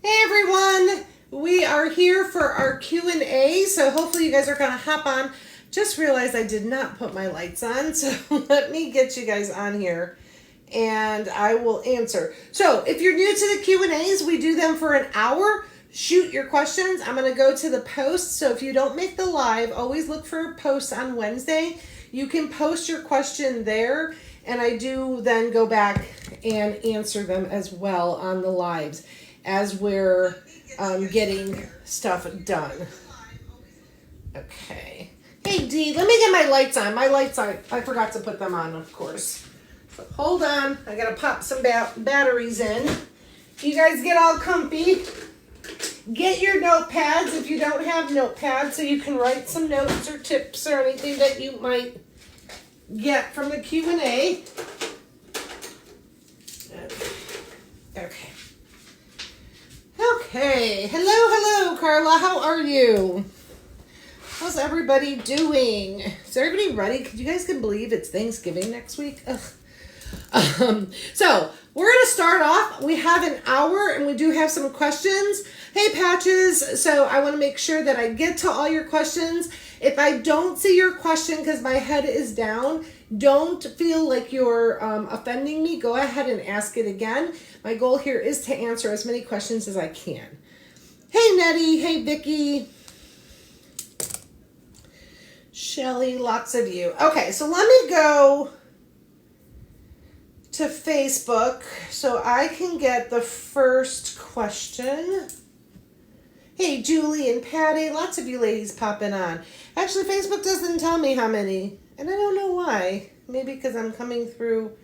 Hey everyone, we are here for our Q&A, so hopefully you guys are going to hop on. Just realized I did not put my lights on, so let me get you guys on here and I will answer. So if you're new to the Q&As, we do them for an hour. Shoot your questions. I'm going to go to the posts, so if you don't make the live, always look for posts on Wednesday. You can post your question there, and I do then go back and answer them as well on the lives as we're getting stuff done. Okay. Hey, Dee, let me get my lights on. My lights, I forgot to put them on, of course. So hold on. I got to pop some batteries in. You guys get all comfy. Get your notepads if you don't have notepads so you can write some notes or tips or anything that you might get from the Q&A. Okay. Okay. Hello, Carla. How are you? How's everybody doing? Is everybody ready? You guys can believe it's Thanksgiving next week? Ugh. So we're going to start off. We have an hour and we do have some questions. Hey, Patches. So I want to make sure that I get to all your questions. If I don't see your question because my head is down, don't feel like you're offending me. Go ahead and ask it again. My goal here is to answer as many questions as I can. Hey, Nettie. Hey, Vicky. Shelly, lots of you. Okay, so let me go to Facebook so I can get the first question. Hey, Julie and Patty, lots of you ladies popping on. Actually, Facebook doesn't tell me how many, and I don't know why. Maybe because I'm coming through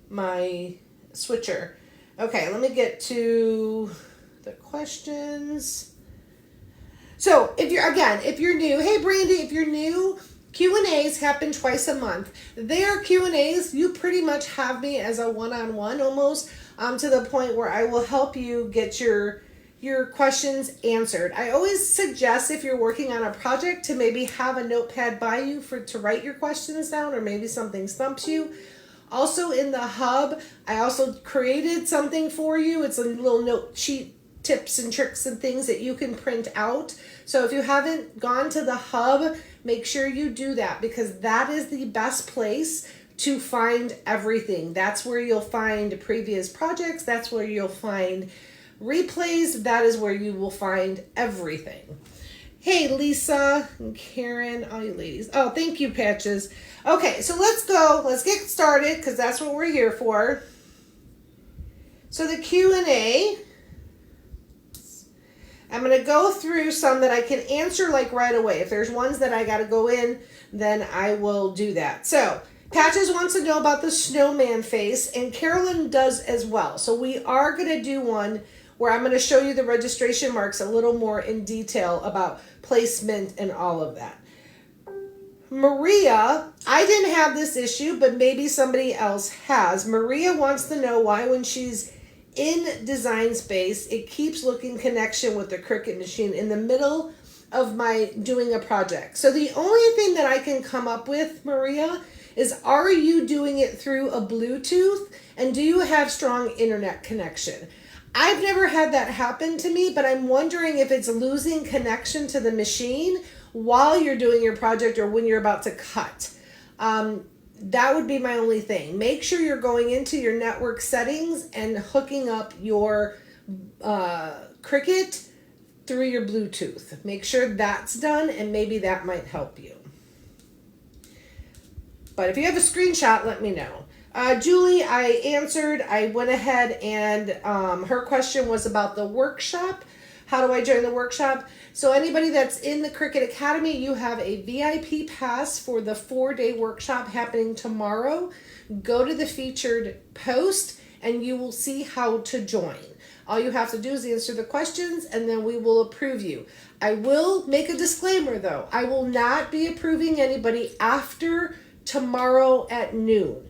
my switcher. Okay, let me get to the questions. So, if you're new, hey, Brandy, if you're new, Q&As happen twice a month. They are Q&As. You pretty much have me as a one-on-one almost, to the point where I will help you get your questions answered. I always suggest if you're working on a project to maybe have a notepad by you to write your questions down, or maybe something stumps you. Also in the hub, I also created something for you. It's a little note sheet, tips and tricks and things that you can print out. So if you haven't gone to the hub, make sure you do that, because that is the best place to find everything. That's where you'll find previous projects. That's where you'll find replays. That is where you will find everything. Hey, Lisa and Karen, all you ladies. Oh, thank you, Patches. Okay, so let's go. Let's get started, because that's what we're here for. So the Q&A, I'm going to go through some that I can answer like right away. If there's ones that I got to go in, then I will do that. So Patches wants to know about the snowman face, and Carolyn does as well. So we are going to do one where I'm going to show you the registration marks a little more in detail about placement and all of that. Maria, I didn't have this issue, but maybe somebody else has. Maria wants to know why when she's in Design Space, it keeps looking connection with the Cricut machine in the middle of my doing a project. So the only thing that I can come up with, Maria, is are you doing it through a Bluetooth, and do you have strong internet connection? I've never had that happen to me, but I'm wondering if it's losing connection to the machine while you're doing your project or when you're about to cut. That would be my only thing. Make sure you're going into your network settings and hooking up your Cricut through your Bluetooth. Make sure that's done, and maybe that might help you. But if you have a screenshot, let me know. Julie, I answered. I went ahead and her question was about the workshop. How do I join the workshop? So anybody that's in the Cricut Academy, you have a VIP pass for the 4-day workshop happening tomorrow. Go to the featured post and you will see how to join. All you have to do is answer the questions and then we will approve you. I will make a disclaimer though. I will not be approving anybody after tomorrow at noon.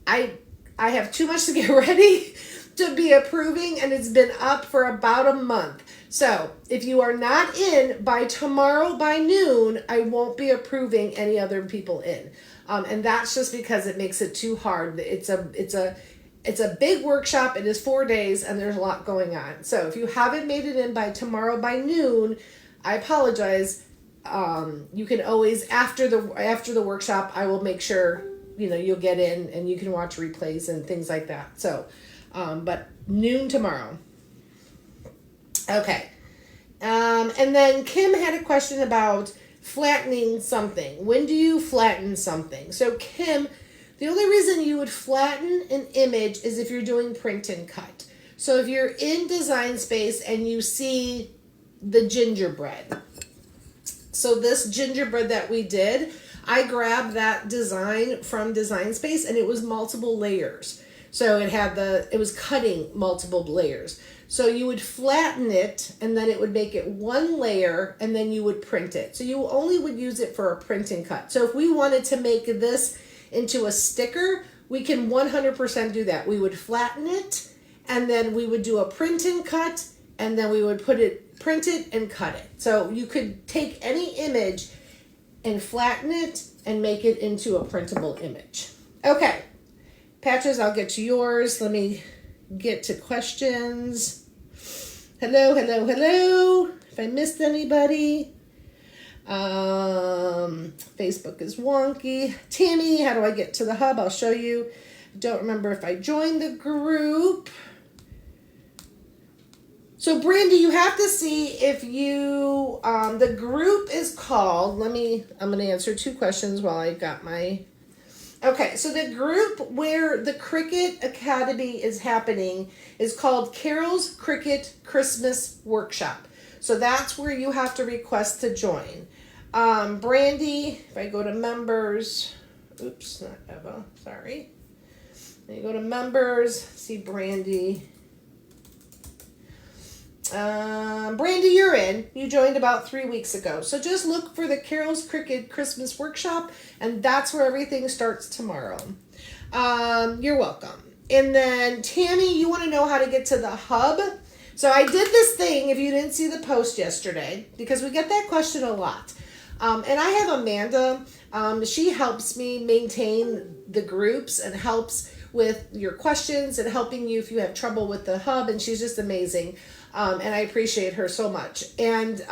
I have too much to get ready to be approving, and it's been up for about a month. So if you are not in by tomorrow by noon, I won't be approving any other people in. And that's just because it makes it too hard. It's a It's a big workshop. It is 4 days and there's a lot going on. So if you haven't made it in by tomorrow by noon, I apologize. You can always, after the workshop, I will make sure, you'll get in and you can watch replays and things like that. So, but noon tomorrow. Okay. And then Kim had a question about flattening something. When do you flatten something? So Kim, the only reason you would flatten an image is if you're doing print and cut. So if you're in Design Space and you see the gingerbread. So this gingerbread that we did, I grabbed that design from Design Space and it was multiple layers. So it was cutting multiple layers. So you would flatten it and then it would make it one layer and then you would print it. So you only would use it for a print and cut. So if we wanted to make this into a sticker, we can 100% do that. We would flatten it and then we would do a print and cut and then we would print it and cut it. So you could take any image and flatten it and make it into a printable image. Okay, Patches, I'll get to yours. Let me get to questions. Hello. If I missed anybody. Facebook is wonky. Tammy, how do I get to the hub? I'll show you. Don't remember if I joined the group. So Brandy, you have to see if you, the group is called, I'm going to answer 2 questions while I've got my, okay. So the group where the Cricut Academy is happening is called Carol's Cricut Christmas Workshop. So that's where you have to request to join. Brandy, if I go to members, oops, not Eva, sorry. Then you go to members, see Brandy. Brandy, you're in. You joined about 3 weeks ago. So just look for the Carol's Cricut Christmas Workshop, and that's where everything starts tomorrow. You're welcome. And then Tammy, you want to know how to get to the hub? So I did this thing, if you didn't see the post yesterday, because we get that question a lot. And I have Amanda. She helps me maintain the groups and helps with your questions and helping you if you have trouble with the hub, and she's just amazing. And I appreciate her so much. And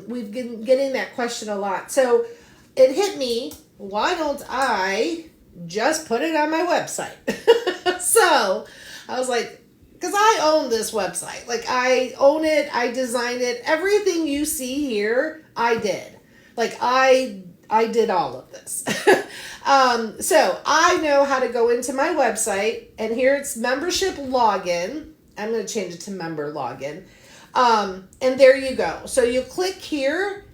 we've been getting that question a lot. So it hit me, why don't I just put it on my website? So I was like, because I own this website. Like, I own it, I designed it. Everything you see here, I did. Like, I did all of this. So I know how to go into my website, and here it's membership login. I'm going to change it to member login. And there you go. So you click here,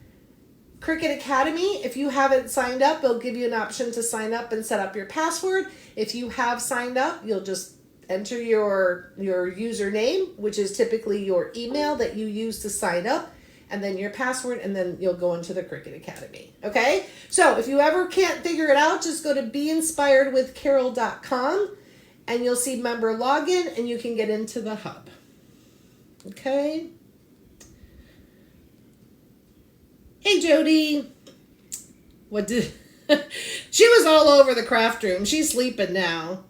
Cricut Academy. If you haven't signed up, it'll give you an option to sign up and set up your password. If you have signed up, you'll just enter your username, which is typically your email that you use to sign up, and then your password, and then you'll go into the Cricut Academy. Okay? So if you ever can't figure it out, just go to beinspiredwithcarol.com. and you'll see member login and you can get into the hub. Okay. Hey, Jody. What did... She was all over the craft room. She's sleeping now.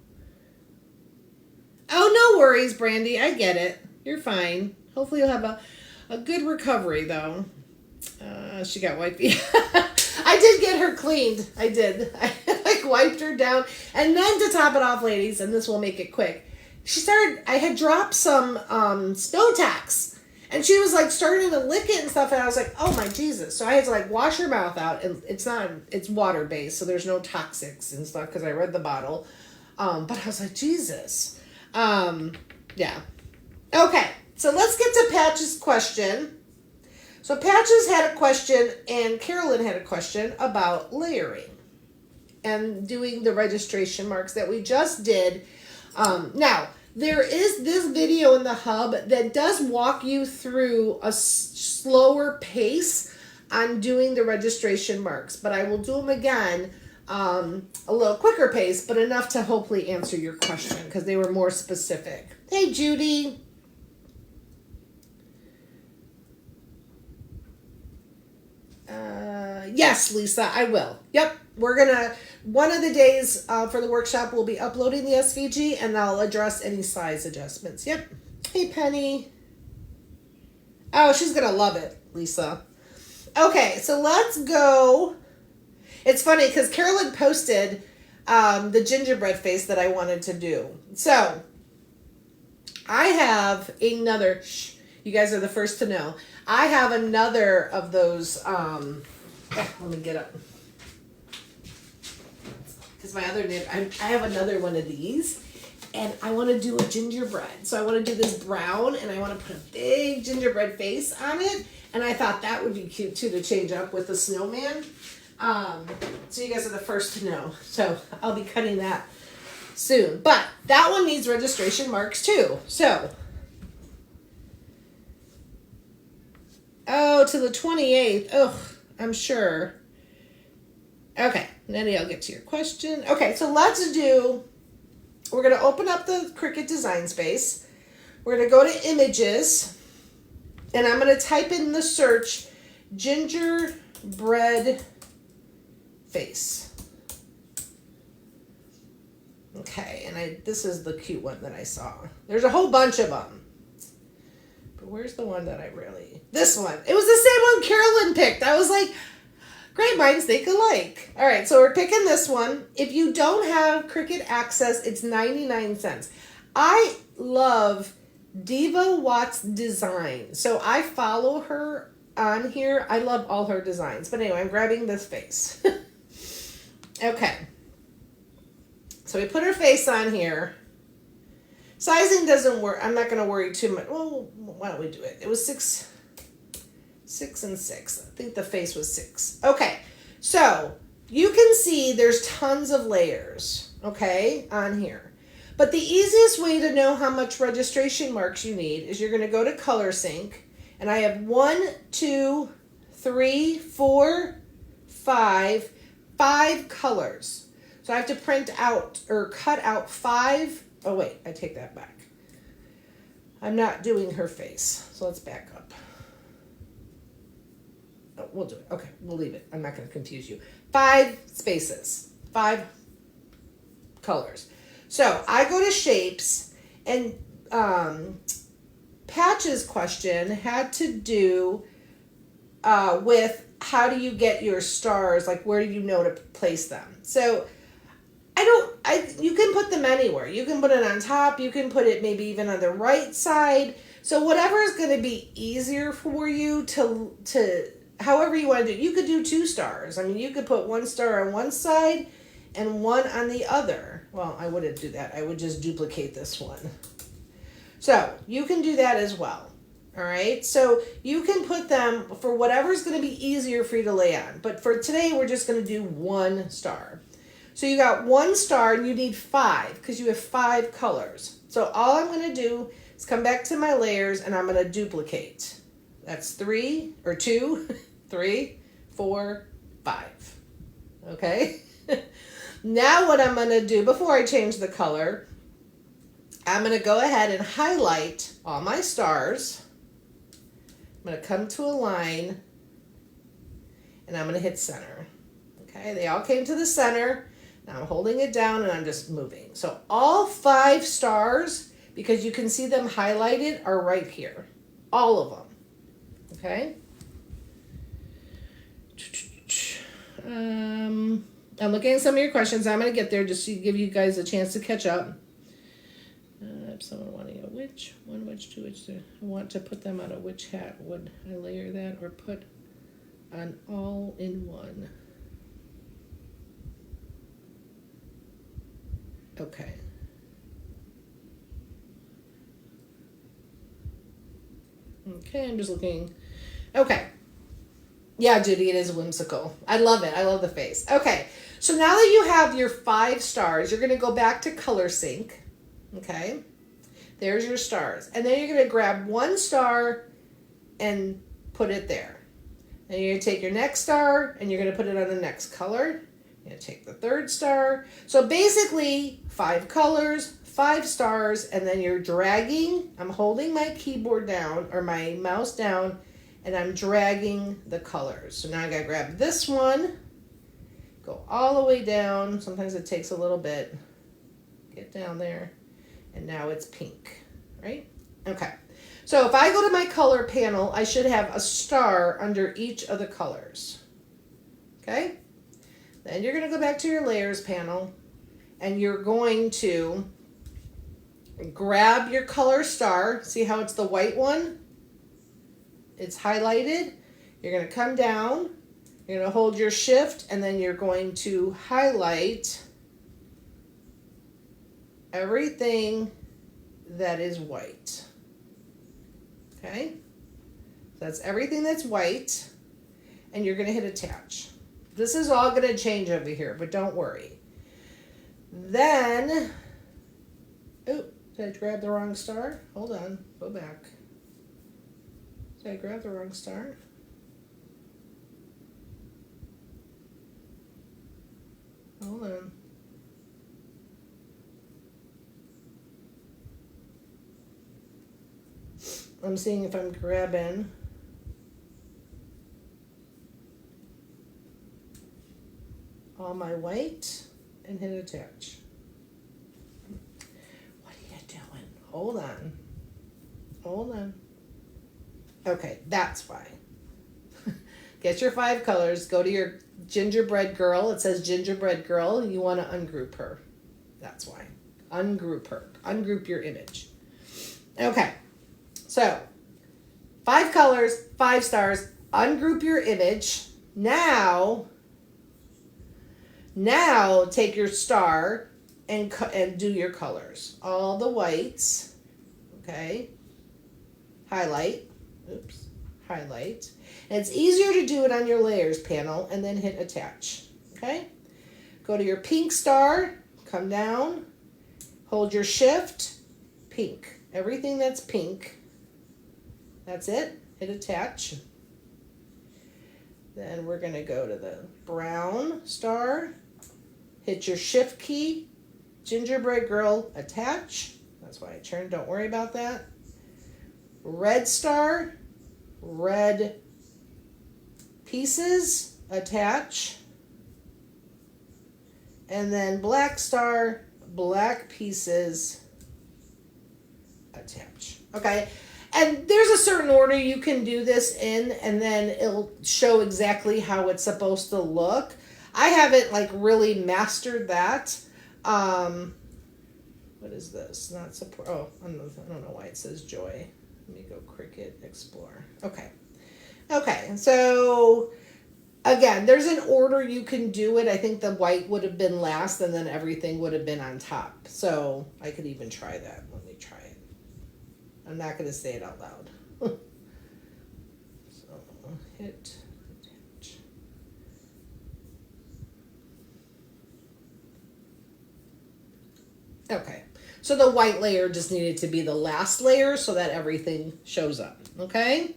Oh, no worries, Brandy. I get it. You're fine. Hopefully you'll have a good recovery, though. She got wiped. I did get her cleaned. I did. I wiped her down. And then to top it off, ladies, and this will make it quick, I had dropped some snow tacks. And she was starting to lick it and stuff. And I was like, oh my Jesus. So I had to wash her mouth out. And it's water based. So there's no toxics and stuff because I read the bottle. But I was like, Jesus. Yeah. Okay. So let's get to Patch's question. So Patches had a question and Carolyn had a question about layering and doing the registration marks that we just did. Now, there is this video in the hub that does walk you through a slower pace on doing the registration marks, but I will do them again a little quicker pace, but enough to hopefully answer your question because they were more specific. Hey, Judy. Yes, Lisa, I will. Yep. One of the days for the workshop, we'll be uploading the SVG and I'll address any size adjustments. Yep. Hey, Penny. Oh, she's going to love it, Lisa. Okay, so let's go. It's funny because Carolyn posted the gingerbread face that I wanted to do. So I have another, you guys are the first to know. I have another of those, let me get up. Because my other nib, I have another one of these. And I want to do a gingerbread. So I want to do this brown and I want to put a big gingerbread face on it. And I thought that would be cute too to change up with the snowman. So you guys are the first to know. So I'll be cutting that soon. But that one needs registration marks too. So, oh, to the 28th. Oh, I'm sure. Okay, Nettie, I'll get to your question. Okay, so we're going to open up the Cricut Design Space. We're going to go to Images. And I'm going to type in the search gingerbread face. Okay, and this is the cute one that I saw. There's a whole bunch of them. But where's the one that this one. It was the same one Carolyn picked. I was like, great minds think alike. All right, so we're picking this one. If you don't have Cricut Access, it's 99 cents. I love Diva Watts Design. So I follow her on here. I love all her designs. But anyway, I'm grabbing this face. Okay. So we put her face on here. Sizing doesn't work. I'm not going to worry too much. Well, why don't we do it? It was 6 and 6. I think the face was 6. Okay. So you can see there's tons of layers, okay, on here. But the easiest way to know how much registration marks you need is you're going to go to Color Sync. And I have 1, 2, 3, 4, 5 colors. So I have to print out or cut out 5. Oh, wait, I take that back. I'm not doing her face. So let's back up. Oh, we'll do it. Okay, we'll leave it. I'm not going to confuse you. 5 spaces. 5 colors. So I go to Shapes, and Patch's question had to do with how do you get your stars, like where do you know to place them? So you can put them anywhere. You can put it on top, you can put it maybe even on the right side. So whatever is going to be easier for you to however you want to do it. You could do 2 stars. I mean, you could put 1 star on one side and 1 on the other. Well, I wouldn't do that. I would just duplicate this one. So you can do that as well. All right. So you can put them for whatever's going to be easier for you to lay on. But for today, we're just going to do 1 star. So you got 1 star and you need 5 because you have 5 colors. So all I'm going to do is come back to my layers and I'm going to duplicate. That's 3 or 2, 3, 4, 5. Okay. Now what I'm going to do before I change the color, I'm going to go ahead and highlight all my stars. I'm going to come to a line and I'm going to hit center. Okay, they all came to the center. Now I'm holding it down and I'm just moving. So all 5 stars, because you can see them highlighted, are right here. All of them. Okay. I'm looking at some of your questions. I'm going to get there just to give you guys a chance to catch up. If someone wanting a which one, which two, which three. I want to put them on a which hat. Would I layer that or put on all in one? Okay. Okay, I'm just looking. Okay. Yeah, Judy, it is whimsical. I love it. I love the face. Okay, so now that you have your 5 stars, you're going to go back to Color Sync. Okay, there's your stars. And then you're going to grab 1 star and put it there. Then you're going to take your next star and you're going to put it on the next color. You're going to take the 3rd star. So basically 5 colors, 5 stars, and then you're dragging. I'm holding my keyboard down or my mouse down and I'm dragging the colors. So now I gotta grab this one, go all the way down. Sometimes it takes a little bit. Get down there, and now it's pink, right? Okay. So if I go to my color panel, I should have a star under each of the colors. Okay? Then you're going to go back to your layers panel, and you're going to grab your color star. See how it's the white one? It's highlighted. You're going to come down. You're going to hold your shift, and then you're going to highlight everything that is white. Okay? So that's everything that's white, and you're going to hit attach. This is all going to change over here, but don't worry. Then, oh, did I grab the wrong star? Hold on, go back. Did I grab the wrong star? Hold on. I'm seeing if I'm grabbing all my white and hit attach. What are you doing? Hold on. Hold on. Okay, that's why. Get your 5 colors. Go to your gingerbread girl. It says gingerbread girl. You want to ungroup her. That's why. Ungroup her. Ungroup your image. Okay. So, 5 colors, 5 stars, ungroup your image. Now take your star and do your colors. All the whites, okay? Highlight, oops, highlight. And it's easier to do it on your layers panel and then hit attach, okay? Go to your pink star, come down, hold your shift, pink. Everything that's pink. That's it. Hit attach. Then we're going to go to the brown star. Hit your shift key. Gingerbread girl, attach. That's why I turned. Don't worry about that. Red star. Red pieces, attach. And then black star, black pieces, attach. Okay. And there's a certain order you can do this in, and then it'll show exactly how it's supposed to look. I haven't like really mastered that. What is this? Not support. Oh, I don't know why it says joy. Let me go Cricut Explore. Okay. Okay. So again, there's an order you can do it. I think the white would have been last, and then everything would have been on top. So I could even try that. Let me try it. I'm not going to say it out loud. So hit attach. Okay. So the white layer just needed to be the last layer so that everything shows up. Okay?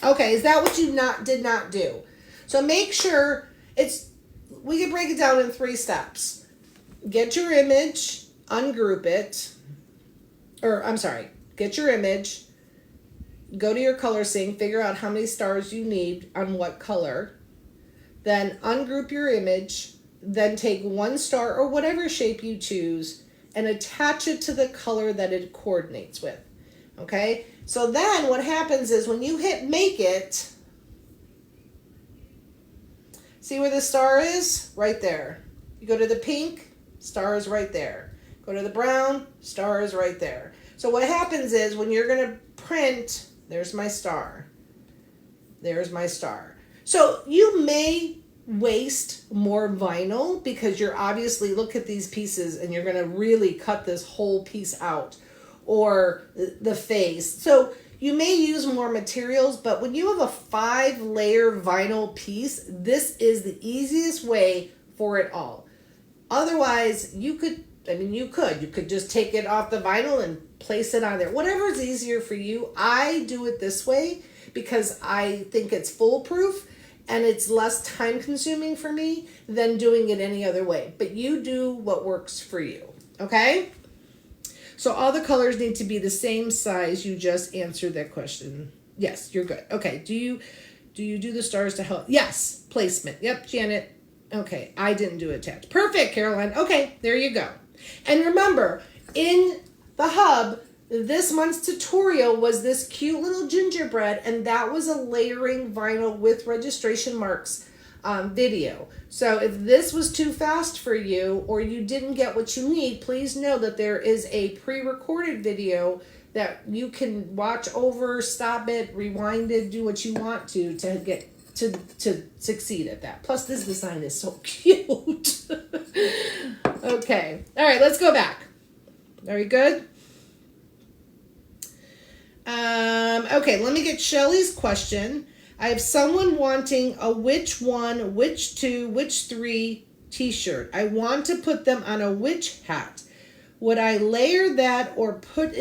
Okay, is that what you did not do? So make sure we can break it down in 3 steps. Get your image, ungroup it. Get your image, go to your color sync, figure out how many stars you need on what color, then ungroup your image, then take 1 star or whatever shape you choose and attach it to the color that it coordinates with. Okay? So then what happens is when you hit make it, see where the star is? Right there. You go to the pink, star is right there. Go to the brown, star is right there. So what happens is when you're going to print, there's my star. There's my star. So you may waste more vinyl because you're obviously, look at these pieces and you're going to really cut this whole piece out, or the face. So you may use more materials, but when you have a 5-layer vinyl piece, this is the easiest way for it all. Otherwise, you could just take it off the vinyl and place it on there. Whatever is easier for you. I do it this way because I think it's foolproof and it's less time consuming for me than doing it any other way. But you do what works for you, okay? So all the colors need to be the same size. You just answered that question. Yes, you're good. Okay. Do you do the stars to help? Yes. Placement. Yep, Janet. Okay. I didn't do attach. Perfect, Caroline. Okay, there you go. And remember, in the hub, this month's tutorial was this cute little gingerbread, and that was a layering vinyl with registration marks video. So if this was too fast for you or you didn't get what you need, please know that there is a pre-recorded video that you can watch over, stop it, rewind it, do what you want to get to succeed at that. Plus this design is so cute. Okay. All right, let's go back. Are we good? Okay, let me get Shelly's question. I have someone wanting a which one, which two, which three t-shirt. I want to put them on a witch hat. Would I layer that or put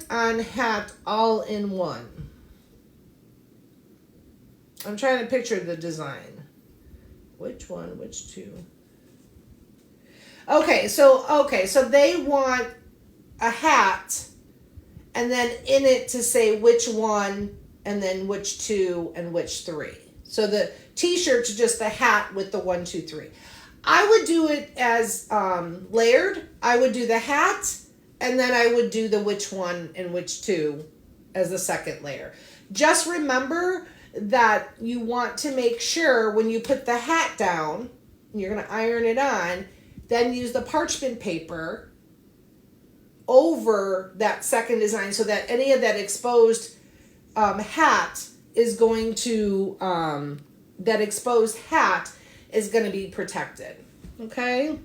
on hat all in one? I'm trying to picture the design. Which one, which two? Okay, so they want a hat and then in it to say which one and then which two and which three. So the t-shirt's just the hat with the 1, 2, 3. I would do it as layered. I would do the hat and then I would do the which one and which two as the second layer. Just remember that you want to make sure when you put the hat down, you're going to iron it on, then use the parchment paper over that second design so that any of that exposed hat is going to, that exposed hat is going to be protected. Okay?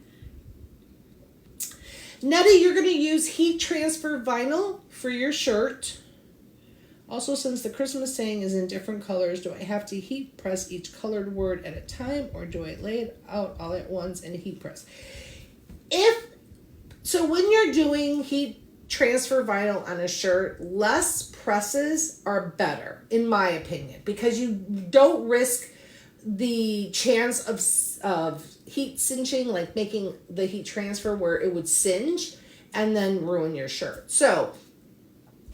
Nettie, you're going to use heat transfer vinyl for your shirt. Also, since the Christmas saying is in different colors, do I have to heat press each colored word at a time or do I lay it out all at once and heat press? So when you're doing heat transfer vinyl on a shirt, less presses are better, in my opinion, because you don't risk the chance of heat singeing, like making the heat transfer where it would singe and then ruin your shirt. So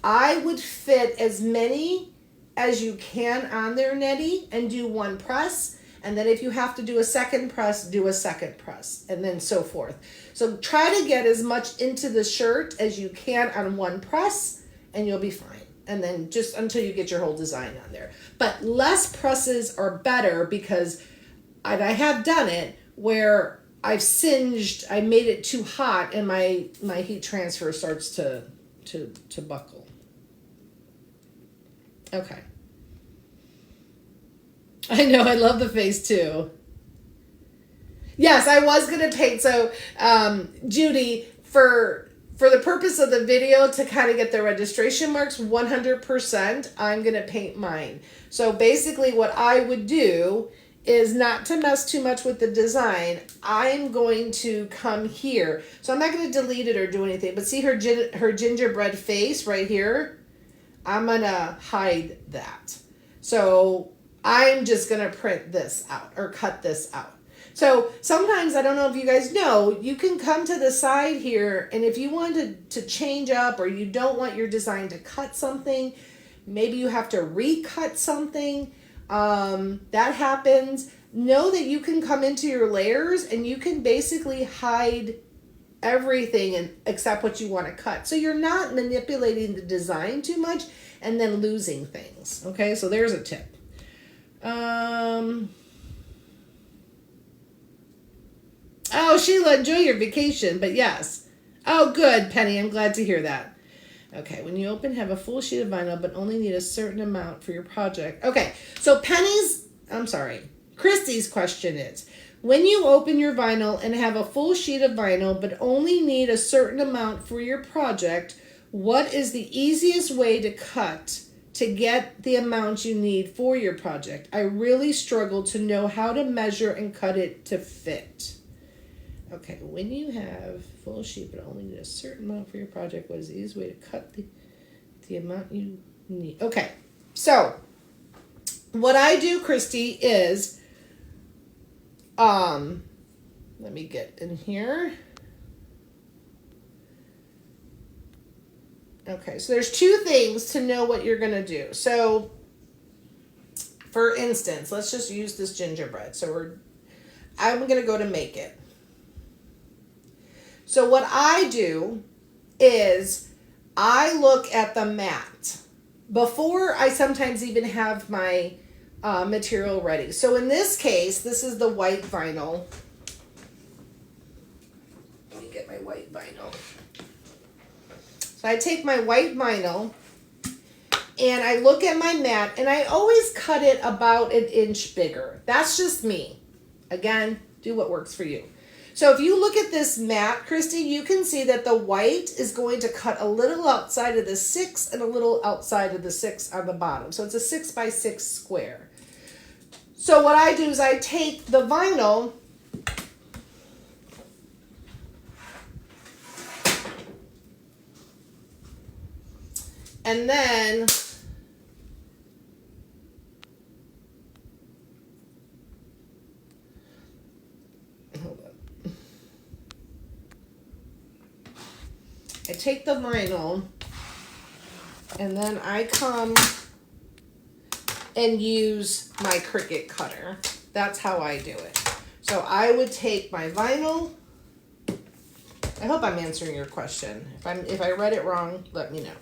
I would fit as many as you can on there, Nettie, and do one press. And then if you have to do a second press, do a second press, and then so forth. So try to get as much into the shirt as you can on one press, and you'll be fine. And then just until you get your whole design on there. But less presses are better because I have done it where I've singed, I made it too hot, and my heat transfer starts to buckle. Okay. I know, I love the face too. Yes, I was going to paint. So, Judy, for the purpose of the video, to kind of get the registration marks 100%, I'm going to paint mine. So basically what I would do is not to mess too much with the design. I'm going to come here. So I'm not going to delete it or do anything, but see her gingerbread face right here? I'm going to hide that. So I'm just going to print this out or cut this out. So sometimes, I don't know if you guys know, you can come to the side here, and if you want to change up or you don't want your design to cut something, maybe you have to recut something, that happens. Know that you can come into your layers and you can basically hide everything except what you want to cut. So you're not manipulating the design too much and then losing things. Okay, so there's a tip. Oh, Sheila, enjoy your vacation, but yes. Oh, good, Penny. I'm glad to hear that. Okay, when you open, have a full sheet of vinyl, but only need a certain amount for your project. Okay, so Christy's question is, when you open your vinyl and have a full sheet of vinyl, but only need a certain amount for your project, what is the easiest way to cut to get the amount you need for your project? I really struggle to know how to measure and cut it to fit. Okay, when you have full sheet but only need a certain amount for your project, what is the easiest way to cut the amount you need? Okay, so what I do, Christy, is, let me get in here. Okay, so there's two things to know what you're gonna do. So, for instance, let's just use this gingerbread. I'm gonna go to make it. So what I do is I look at the mat before I sometimes even have my material ready. So in this case, this is the white vinyl. Let me get my white vinyl. So I take my white vinyl and I look at my mat and I always cut it about an inch bigger. That's just me. Again, do what works for you. So if you look at this mat, Christy, you can see that the white is going to cut a little outside of the 6 and a little outside of the 6 on the bottom. So it's a 6 by 6 square. So what I do is I take the vinyl and then I take the vinyl and then I come and use my Cricut cutter. That's how I do it. So I would take my vinyl. I hope I'm answering your question. If I read it wrong, let me know.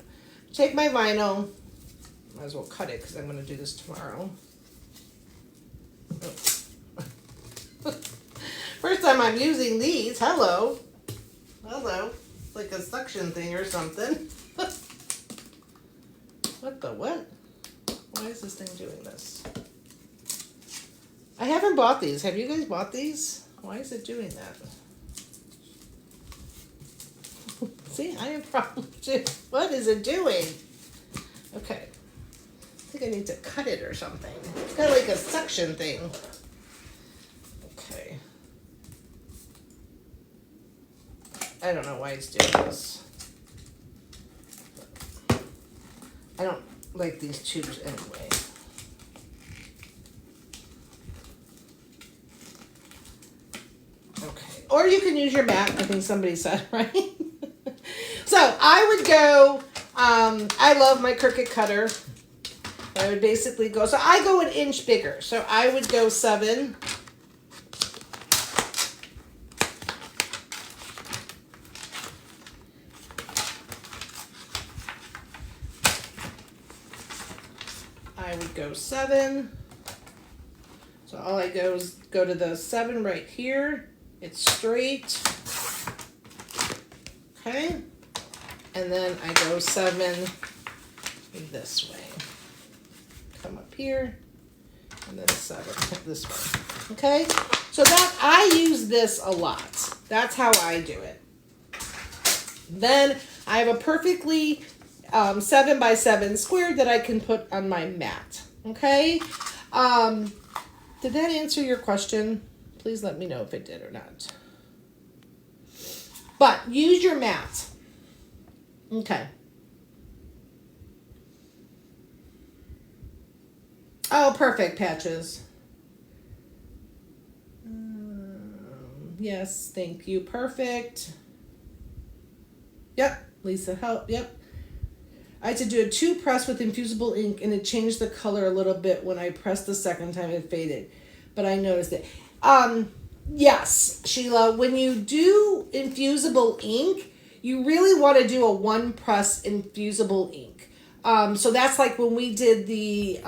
Take my vinyl. Might as well cut it because I'm going to do this tomorrow. Oh. First time I'm using these. Hello. Hello. Like a suction thing or something. What the what? Why is this thing doing this? I haven't bought these. Have you guys bought these? Why is it doing that? See, I have problems too. What is it doing? Okay. I think I need to cut it or something. It's got like a suction thing. Okay. I don't know why it's doing this. I don't like these tubes anyway. Okay. Or you can use your mat, I think somebody said, right? So I would go, I love my Cricut cutter. I would basically go, so I go an inch bigger. So I would go 7. I would go 7. So all I go is go to the 7 right here. It's straight. Okay. And then I go 7 this way. Come up here. And then 7 this way. Okay. So that I use this a lot. That's how I do it. Then I have a perfectly 7 by 7 square that I can put on my mat. Okay. Did that answer your question? Please let me know if it did or not. But use your mat. Okay. Oh, perfect, Patches. Yes, thank you. Perfect. Yep, Lisa, help. Yep. I had to do a 2 press with infusible ink and it changed the color a little bit when I pressed the second time it faded. But I noticed it. Yes, Sheila, when you do infusible ink, you really want to do a 1 press infusible ink. So that's like when we did the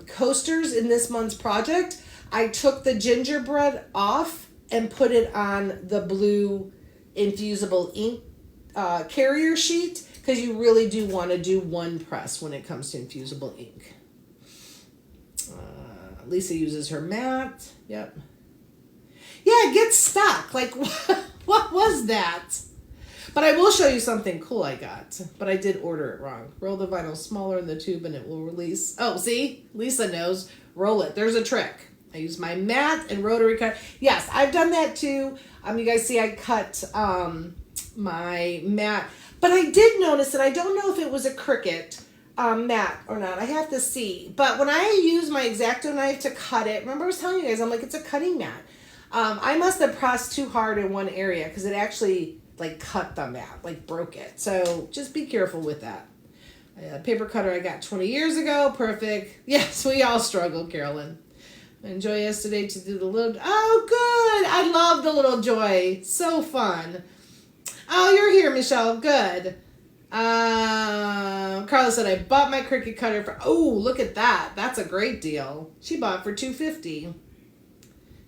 coasters in this month's project. I took the gingerbread off and put it on the blue infusible ink carrier sheet because you really do want to do 1 press when it comes to infusible ink. Lisa uses her mat. Yep. Yeah, it gets stuck. Like, what was that? But I will show you something cool I got. But I did order it wrong. Roll the vinyl smaller in the tube and it will release. Oh, see? Lisa knows. Roll it. There's a trick. I use my mat and rotary cut. Yes, I've done that too. You guys see I cut my mat. But I did notice that I don't know if it was a Cricut mat or not. I have to see. But when I use my X-Acto knife to cut it, remember I was telling you guys, I'm like, it's a cutting mat. I must have pressed too hard in one area because it actually like cut them at, like broke it. So just be careful with that. Paper cutter I got 20 years ago. Perfect. Yes, we all struggle, Carolyn. Enjoy yesterday to do the little... Oh, good. I love the little joy. So fun. Oh, you're here, Michelle. Good. Carla said, I bought my Cricut cutter for... Oh, look at that. That's a great deal. She bought for $250.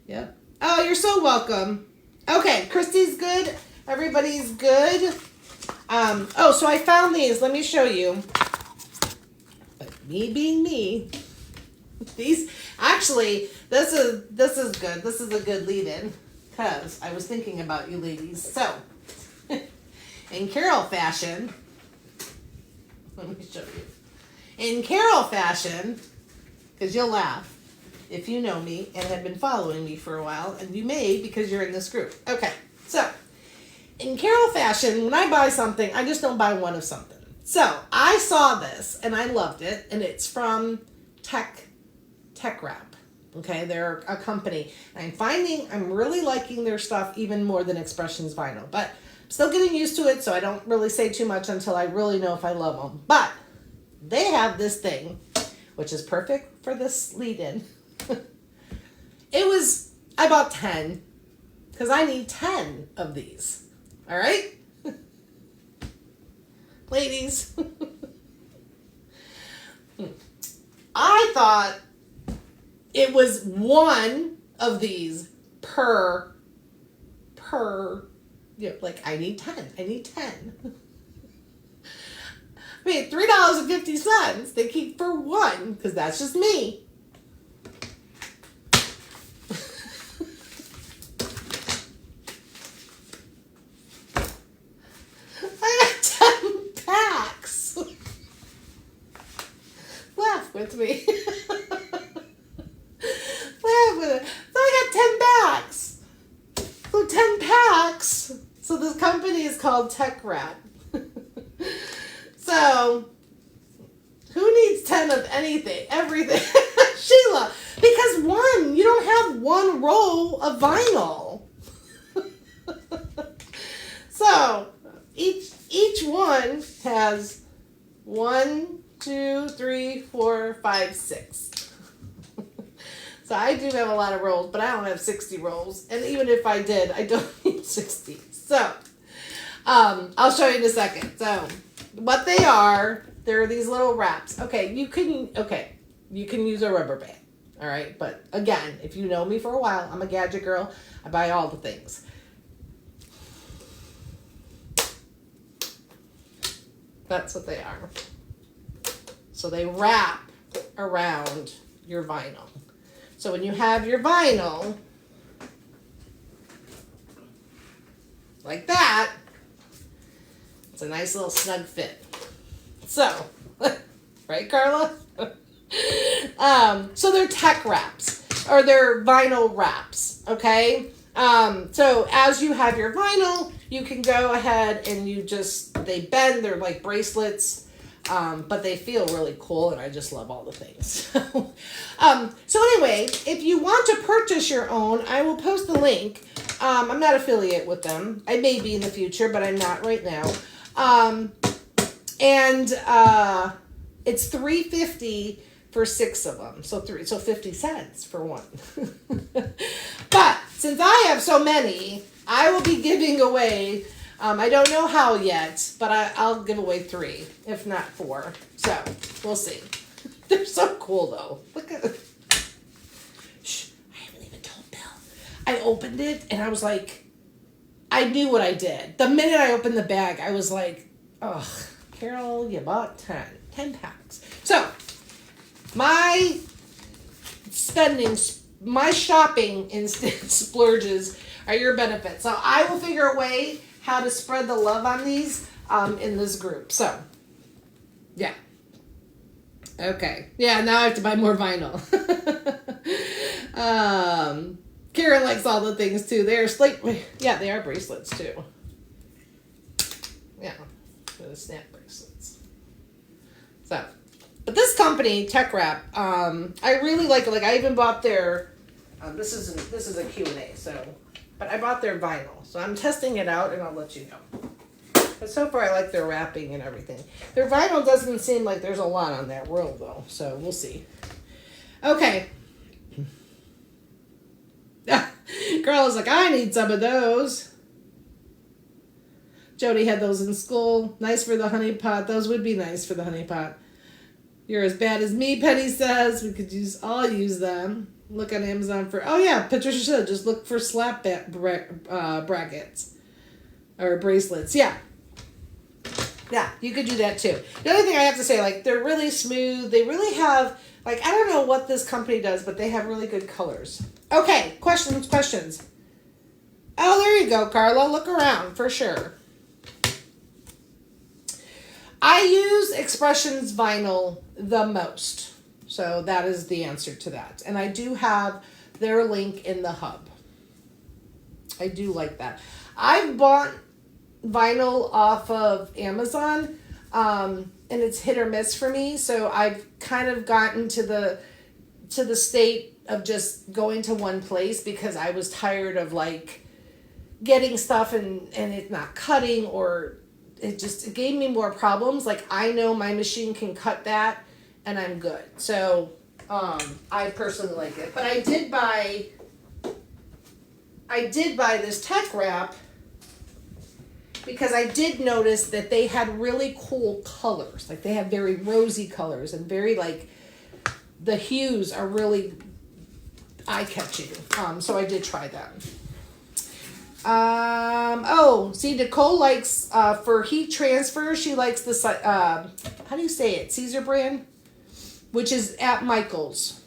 Yep. Oh, you're so welcome. Okay, Christy's good. Everybody's good. So I found these. Let me show you. But me being me, these actually, this is good. This is a good lead-in because I was thinking about you ladies. So, in Carol fashion, let me show you. In Carol fashion, because you'll laugh if you know me and have been following me for a while, and you may because you're in this group. Okay, so. In Carol fashion, when I buy something, I just don't buy one of something. So I saw this and I loved it, and it's from Tech Wrap. Okay, they're a company. And I'm really liking their stuff even more than Expressions Vinyl, but I'm still getting used to it, so I don't really say too much until I really know if I love them. But they have this thing, which is perfect for this lead-in. I bought 10 because I need 10 of these. All right? Ladies. I thought it was one of these per, like I need 10. I need 10. I mean, $3.50 they keep for one, because that's just me. With me. Laugh with it. So I got 10 packs. So 10 packs. So this company is called Tech Wrap. So who needs 10 of anything? Everything. Sheila. Because you don't have one roll of vinyl. So each one has 1, 2, 3, 4, 5, 6. So I do have a lot of rolls, but I don't have 60 rolls. And even if I did, I don't need 60. So I'll show you in a second. So what they are, they're these little wraps. Okay, you can use a rubber band. All right. But again, if you know me for a while, I'm a gadget girl. I buy all the things. That's what they are. So they wrap around your vinyl. So when you have your vinyl, like that, it's a nice little snug fit. So, right, Carla? So they're tech wraps, or they're vinyl wraps, okay? So as you have your vinyl, you can go ahead and they bend, they're like bracelets. But they feel really cool, and I just love all the things. So anyway, if you want to purchase your own, I will post the link. I'm not affiliate with them. I may be in the future, but I'm not right now. It's $3.50 for 6 of them. So 50 cents for one. But since I have so many, I will be giving away. I don't know how yet, but I'll give away 3, if not 4. So we'll see. They're so cool, though. Look at it. Shh, I haven't even told Bill. I opened it, and I was like, I knew what I did. The minute I opened the bag, I was like, oh, Carol, you bought 10 packs. So my shopping instant splurges are your benefit. So I will figure a way how to spread the love on these in this group. So, yeah. Okay. Yeah, now I have to buy more vinyl. Karen likes all the things, too. They are bracelets, too. Yeah, the snap bracelets. So, but this company, Tech Wrap, I really like it. Like, I even bought their, this is a Q&A, so But I bought their vinyl, so I'm testing it out and I'll let you know. But so far I like their wrapping and everything. Their vinyl doesn't seem like there's a lot on that roll though, so we'll see. Okay. Girl is like, I need some of those. Jody had those in school. Nice for the honey pot. Those would be nice for the honey pot. You're as bad as me, Penny says. We could all use them. Look on Amazon for, oh yeah, Patricia said, just look for slap brackets. Or bracelets. Yeah. Yeah, you could do that too. The other thing I have to say, like, they're really smooth. They really have, like, I don't know what this company does, but they have really good colors. Okay, questions. Oh, there you go, Carla. Look around, for sure. I use Expressions vinyl the most. So that is the answer to that. And I do have their link in the hub. I do like that. I've bought vinyl off of Amazon, and it's hit or miss for me. So I've kind of gotten to the state of just going to one place because I was tired of like getting stuff and it not cutting, or it gave me more problems. Like, I know my machine can cut that and I'm good. So I personally like it. But I did buy this tech wrap because I did notice that they had really cool colors. Like, they have very rosy colors and very, like, the hues are really eye-catching. So I did try that. See, Nicole likes, for heat transfer, she likes the, how do you say it? Caesar brand, which is at Michael's.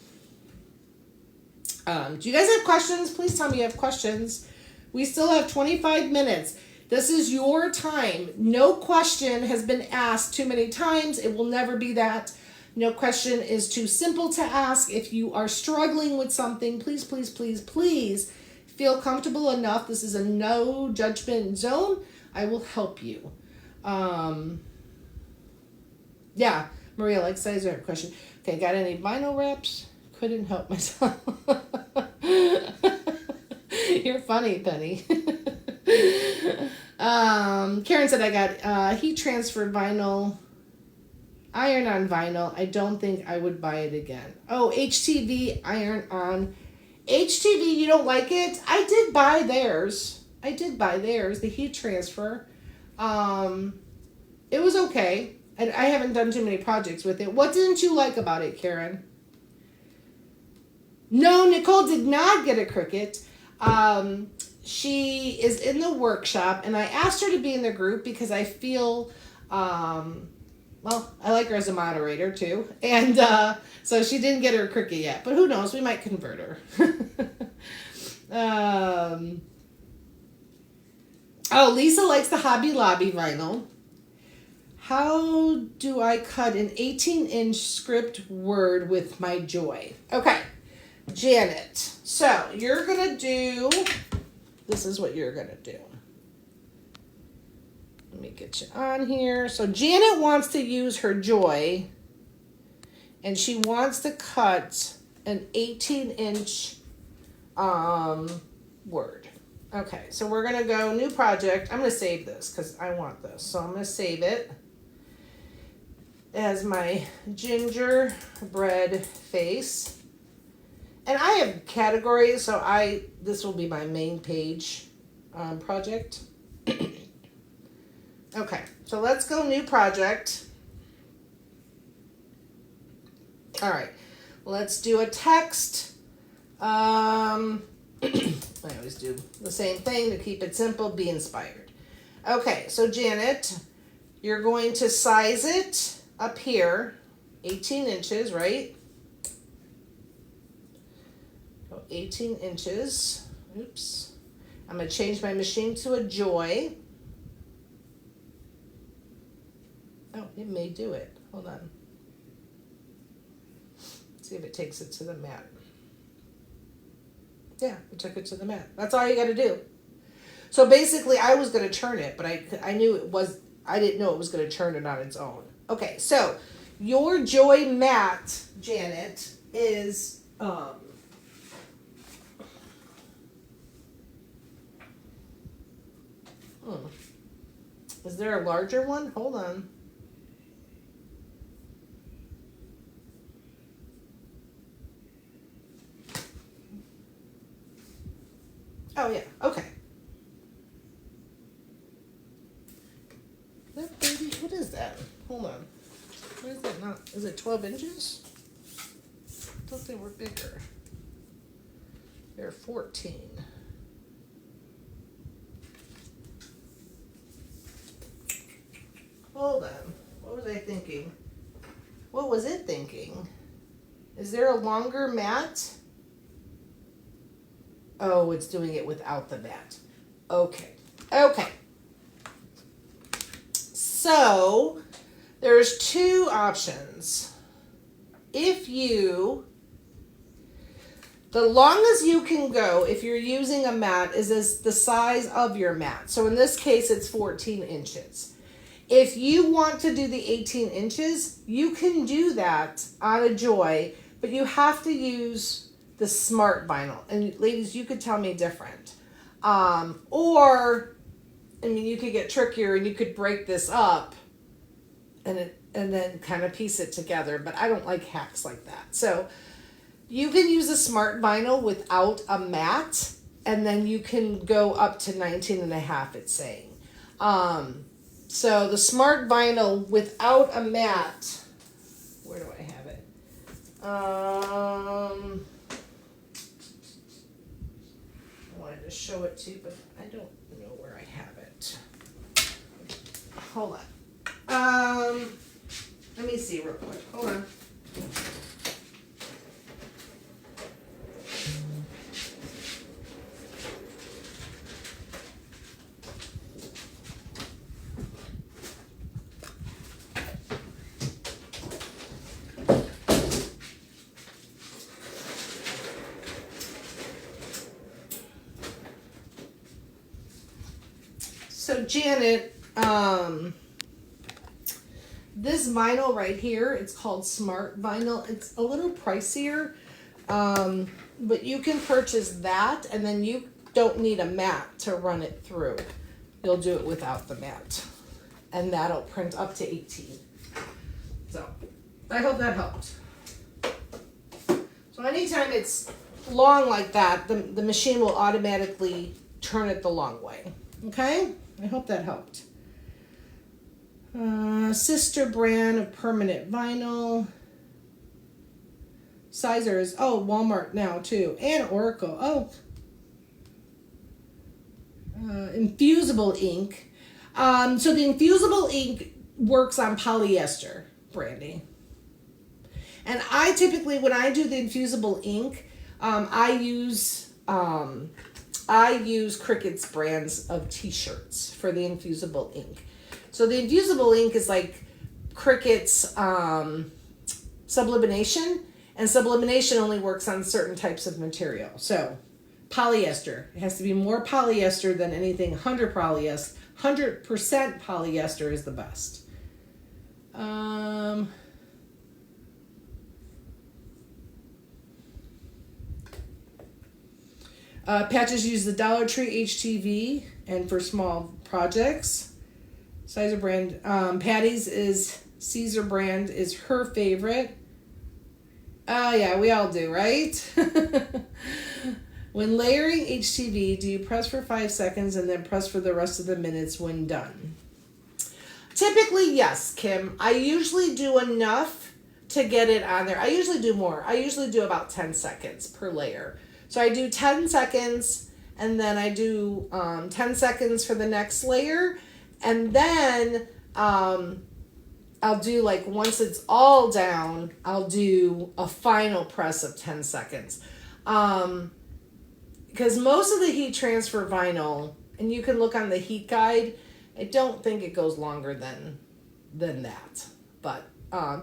Do you guys have questions? Please tell me you have questions. We still have 25 minutes. This is your time. No question has been asked too many times. It will never be that. No question is too simple to ask. If you are struggling with something, please, please, please, please feel comfortable enough. This is a no judgment zone. I will help you. Yeah, Maria likes size wrap question. Okay, got any vinyl wraps? Couldn't help myself. You're funny, Penny. Karen said I got heat transfer vinyl, iron on vinyl. I don't think I would buy it again. Oh, HTV iron on. HTV, you don't like it? I did buy theirs. The heat transfer. It was okay. I haven't done too many projects with it. What didn't you like about it, Karen? No, Nicole did not get a Cricut. She is in the workshop, and I asked her to be in the group because I feel, well, I like her as a moderator too. And so she didn't get her Cricut yet, but who knows? We might convert her. Oh, Lisa likes the Hobby Lobby vinyl. How do I cut an 18-inch script word with my Joy? Okay, Janet. So you're going to do, this is what you're going to do. Let me get you on here. So Janet wants to use her Joy, and she wants to cut an 18-inch word. Okay, so we're going to go new project. I'm going to save this because I want this. So I'm going to save it as my gingerbread face. And I have categories, so this will be my main page project. Okay, so let's go new project. All right, let's do a text. I always do the same thing to keep it simple, be inspired. Okay, so Janet, you're going to size it up here, 18 inches, right? 18 inches. Oops. I'm going to change my machine to a Joy. Oh, it may do it. Hold on. Let's see if it takes it to the mat. Yeah, it took it to the mat. That's all you got to do. So basically, I was going to turn it, but I knew it was, I didn't know it was going to turn it on its own. Okay, so your Joy mat, Janet, is Is there a larger one? Hold on. Oh, yeah. Okay. That baby, what is that? Hold on. What is that not? Is it 12 inches? I thought they were bigger. They're 14. Hold on. What was I thinking? What was it thinking? Is there a longer mat? Oh, it's doing it without the mat. Okay. Okay. So, there's two options. The longest you can go if you're using a mat is as the size of your mat. So in this case, it's 14 inches. If you want to do the 18 inches, you can do that on a Joy, but you have to use the smart vinyl. And ladies, you could tell me different. Or, I mean, you could get trickier and you could break this up and then kind of piece it together, but I don't like hacks like that. So you can use a smart vinyl without a mat, and then you can go up to 19 and a half, it's saying. So the smart vinyl without a mat, where do I have it? I wanted to show it to you, but I don't know where I have it. Hold on. Let me see real quick. Hold on. So Janet, this vinyl right here, it's called Smart Vinyl. It's a little pricier, but you can purchase that, and then you don't need a mat to run it through. You'll do it without the mat, and that'll print up to 18. So I hope that helped. So anytime it's long like that, the machine will automatically turn it the long way. Okay? I hope that helped. Sister brand of permanent vinyl. Sizer is, Walmart now too. And Oracle. Infusible ink. So the infusible ink works on polyester, Brandy. And I typically, when I do the infusible ink, I use Cricut's brands of t-shirts for the infusible ink. So the infusible ink is like Cricut's sublimation, and sublimation only works on certain types of material. So polyester, it has to be more polyester than anything 100% polyester is the best. Patches use the Dollar Tree HTV and for small projects. Sizer brand, Patty's is Caesar brand is her favorite. Yeah, we all do, right? When layering HTV, do you press for 5 seconds and then press for the rest of the minutes when done? Typically, yes, Kim. I usually do enough to get it on there. I usually do more. I usually do about 10 seconds per layer. So I do 10 seconds, and then I do 10 seconds for the next layer, and then I'll do, like, once it's all down, I'll do a final press of 10 seconds. Because most of the heat transfer vinyl, and you can look on the heat guide, I don't think it goes longer than that. But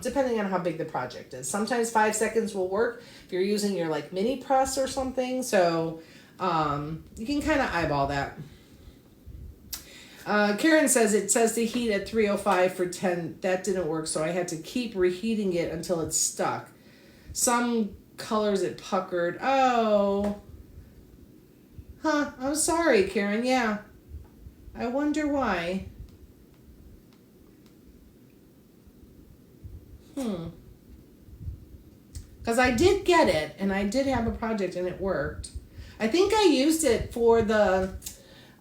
depending on how big the project is. Sometimes 5 seconds will work if you're using your like mini press or something. So you can kind of eyeball that. Karen says it says to heat at 305 for 10. That didn't work, so I had to keep reheating it until it's stuck. Some colors it puckered. Oh. Huh, I'm sorry, Karen. Yeah. I wonder why. Because I did get it, and I did have a project, and it worked. I think I used it for the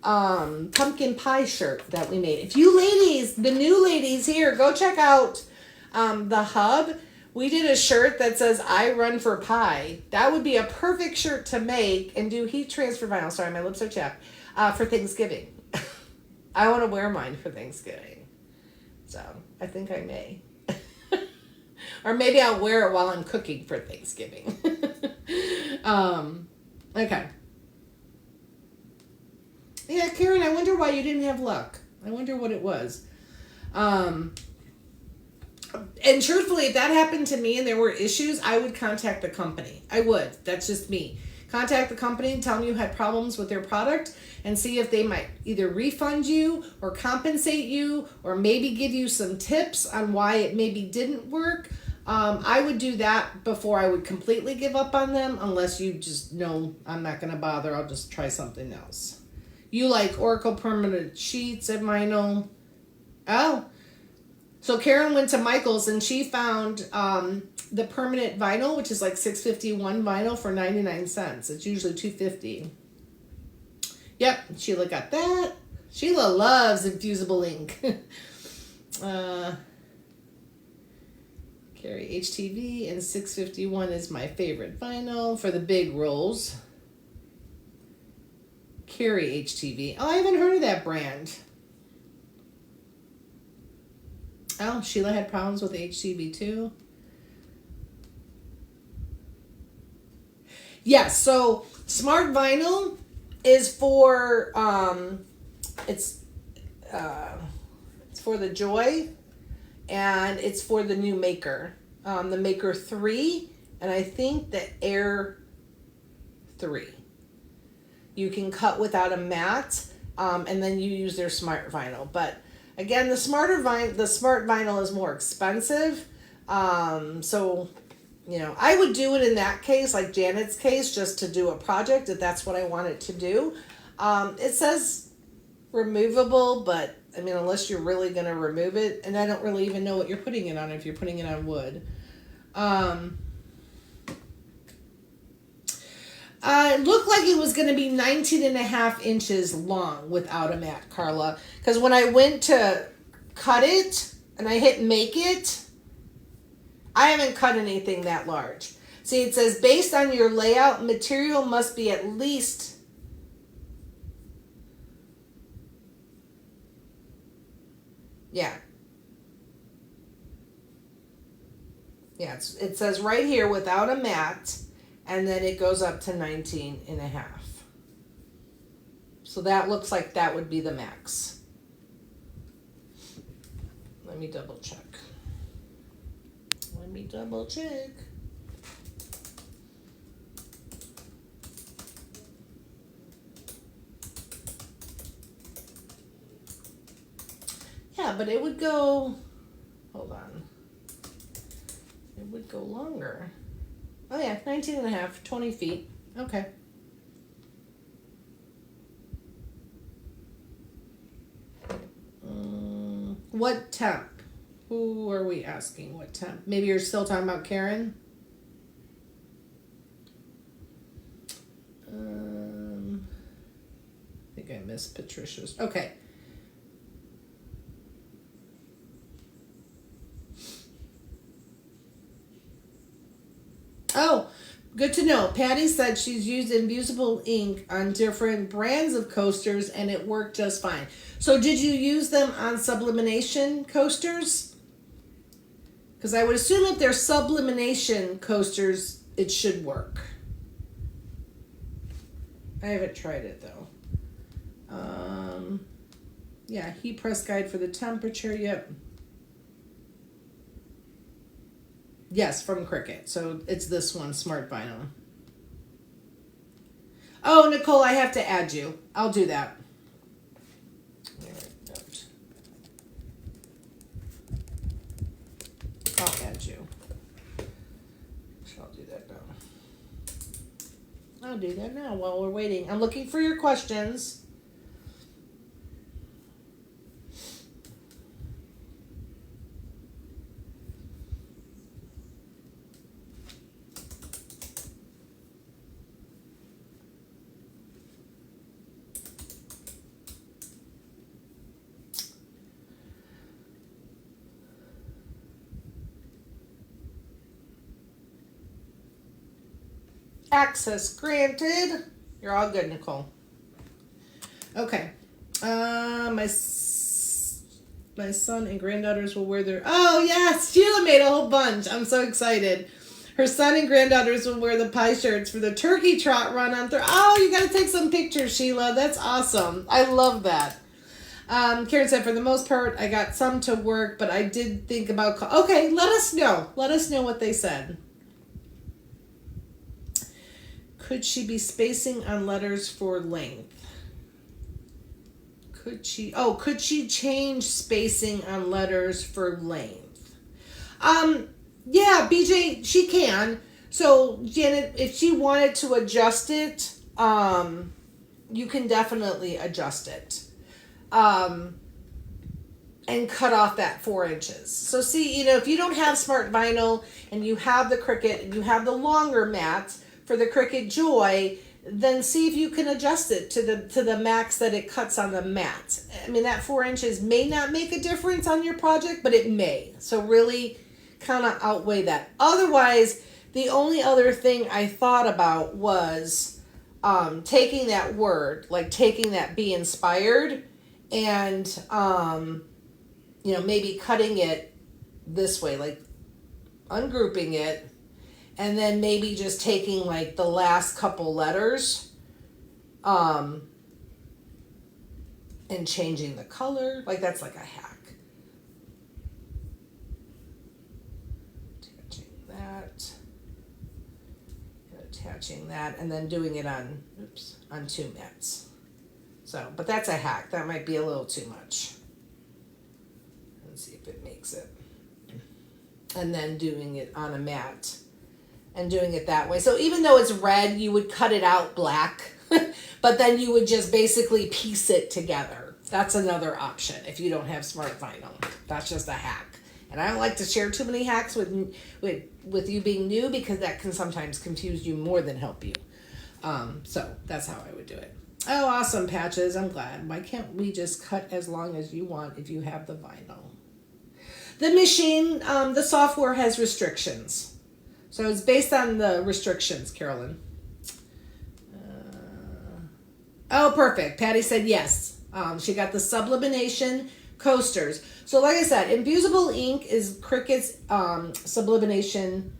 pumpkin pie shirt that we made. If you ladies, the new ladies here, go check out the hub. We did a shirt that says "I run for pie." That would be a perfect shirt to make and do heat transfer vinyl. Sorry, my lips are chapped. For Thanksgiving. I want to wear mine for Thanksgiving. So I think I may. Or maybe I'll wear it while I'm cooking for Thanksgiving. Okay. Yeah, Karen, I wonder why you didn't have luck. I wonder what it was. And truthfully, if that happened to me and there were issues, I would contact the company. I would. That's just me. Contact the company and tell them you had problems with their product and see if they might either refund you or compensate you or maybe give you some tips on why it maybe didn't work. I would do that before I would completely give up on them, unless you just know I'm not going to bother. I'll just try something else. You like Oracle permanent sheets and vinyl. Oh. So Karen went to Michael's and she found the permanent vinyl, which is like $6.51 vinyl for 99 cents. It's usually $2.50. Yep, Sheila got that. Sheila loves infusible ink. Carry HTV and 651 is my favorite vinyl for the big rolls. Carry HTV. Oh, I haven't heard of that brand. Oh, Sheila had problems with HTV too. Yes, so Smart Vinyl is for it's for the Joy, and it's for the new Maker, the Maker 3, and I think the Air 3. You can cut without a mat, and then you use their Smart Vinyl. But again, the Smart Vinyl is more expensive, so you know, I would do it in that case, like Janet's case, just to do a project if that's what I wanted to do. It says removable, but I mean, unless you're really going to remove it, and I don't really even know what you're putting it on if you're putting it on wood. It looked like it was going to be 19.5 inches long without a mat, Carla. Because when I went to cut it and I hit make it, I haven't cut anything that large. See, it says based on your layout, material must be at least Yeah, it says right here without a mat, and then it goes up to 19.5. So that looks like that would be the max. Let me double check. Yeah, but it would go, hold on. It would go longer. Oh yeah, 19.5, 20 feet. Okay. What temp? Who are we asking? What temp? Maybe you're still talking about Karen? I think I missed Patricia's. Okay. Oh, good to know. Patty said she's used infusible ink on different brands of coasters and it worked just fine. So did you use them on sublimation coasters? Because I would assume if they're sublimation coasters, it should work. I haven't tried it though. Yeah, heat press guide for the temperature. Yep. Yes, from Cricut. So it's this one, Smart Vinyl. Oh, Nicole, I have to add you. I'll do that. I'll add you. I'll do that now. I'll do that now while we're waiting. I'm looking for your questions. Access granted. You're all good, Nicole. Okay. My son and granddaughters will wear their... Oh, yes! Sheila made a whole bunch. I'm so excited. Her son and granddaughters will wear the pie shirts for the turkey trot run on Thursday. Oh, you got to take some pictures, Sheila. That's awesome. I love that. Karen said, for the most part, I got some to work, but I did think about... Okay, let us know. Let us know what they said. Could she be spacing on letters for length? Could she change spacing on letters for length? Yeah, BJ, she can. So, Janet, if she wanted to adjust it, you can definitely adjust it. And cut off that 4 inches. So see, if you don't have Smart Vinyl and you have the Cricut and you have the longer mat for the Cricut Joy, then see if you can adjust it to the max that it cuts on the mat. I mean, that 4 inches may not make a difference on your project, but it may. So really kind of outweigh that. Otherwise, the only other thing I thought about was taking that word, like taking that be inspired, and maybe cutting it this way, like ungrouping it, and then maybe just taking like the last couple letters and changing the color. Like that's like a hack. Attaching that and then doing it on 2 mats. So, but that's a hack. That might be a little too much. Let's see if it makes it. And then doing it on a mat and doing it that way. So even though it's red, you would cut it out black, but then you would just basically piece it together. That's another option if you don't have Smart Vinyl. That's just a hack. And I don't like to share too many hacks with you being new, because that can sometimes confuse you more than help you. So that's how I would do it. Oh, awesome, Patches. I'm glad. Why can't we just cut as long as you want if you have the vinyl? The machine, the software has restrictions. So it's based on the restrictions, Carolyn. Oh, perfect. Patty said yes. She got the sublimation coasters. So like I said, infusible ink is Cricut's sublimation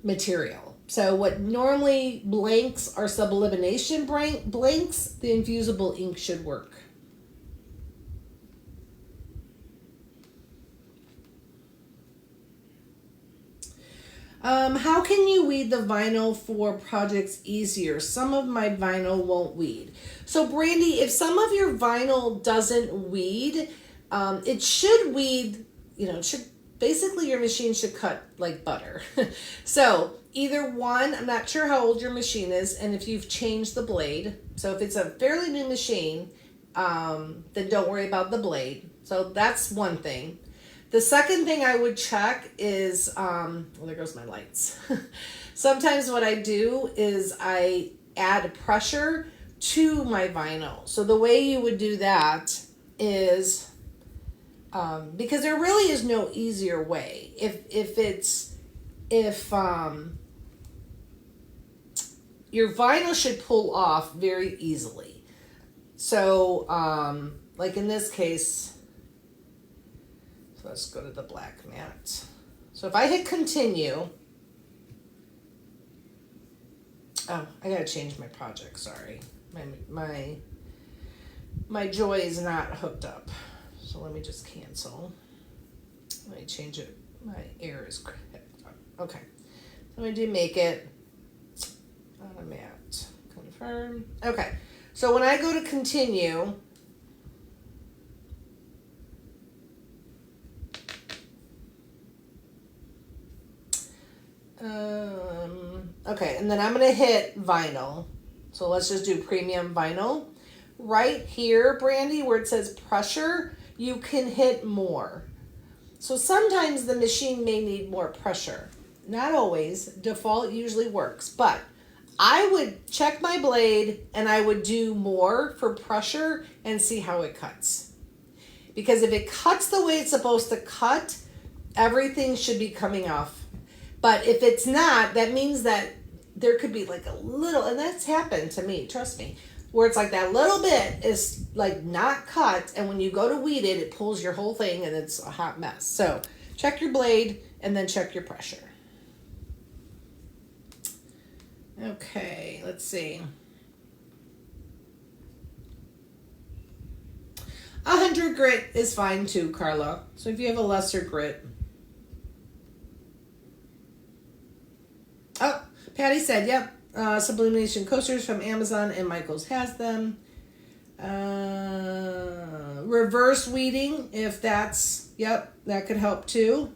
material. So what normally blanks are sublimation blanks, the infusible ink should work. How can you weed the vinyl for projects easier? Some of my vinyl won't weed. So Brandy, if some of your vinyl doesn't weed, it should weed, basically your machine should cut like butter. So either one, I'm not sure how old your machine is and if you've changed the blade. So if it's a fairly new machine, then don't worry about the blade. So that's one thing. The second thing I would check is, there goes my lights. Sometimes what I do is I add pressure to my vinyl. So the way you would do that is, because there really is no easier way. If your vinyl should pull off very easily. So, like in this case, so let's go to the black mat. So if I hit continue, oh, I gotta change my project, sorry. My Joy is not hooked up. So let me just cancel. Let me change it. My air is okay. So I do make it on a mat. Confirm. Okay. So when I go to continue, okay, and then I'm going to hit vinyl. So let's just do premium vinyl. Right here, Brandy, where it says pressure, you can hit more. So sometimes the machine may need more pressure. Not always. Default usually works. But I would check my blade and I would do more for pressure and see how it cuts. Because if it cuts the way it's supposed to cut, everything should be coming off But if it's not, that means that there could be like a little, and that's happened to me, trust me, where it's like that little bit is like not cut, and when you go to weed it, it pulls your whole thing and it's a hot mess. So check your blade and then check your pressure. Okay, let's see. 100 grit is fine too, Carla. So if you have a lesser grit. Oh, Patty said, yep. Sublimation coasters from Amazon and Michaels has them. Reverse weeding, if that's, yep, that could help too.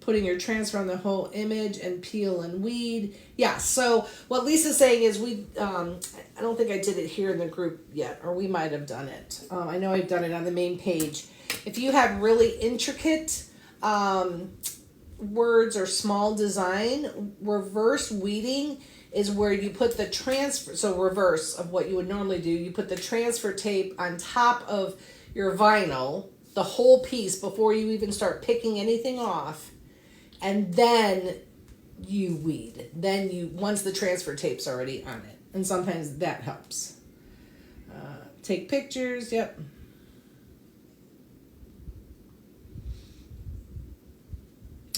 Putting your transfer on the whole image and peel and weed. Yeah, so what Lisa's saying is I don't think I did it here in the group yet, or we might have done it. I know I've done it on the main page. If you have really intricate words or small design, reverse weeding is where you put the transfer, so reverse of what you would normally do, you put the transfer tape on top of your vinyl, the whole piece, before you even start picking anything off, and then you weed. Then once the transfer tape's already on it, and sometimes that helps. Take pictures, yep.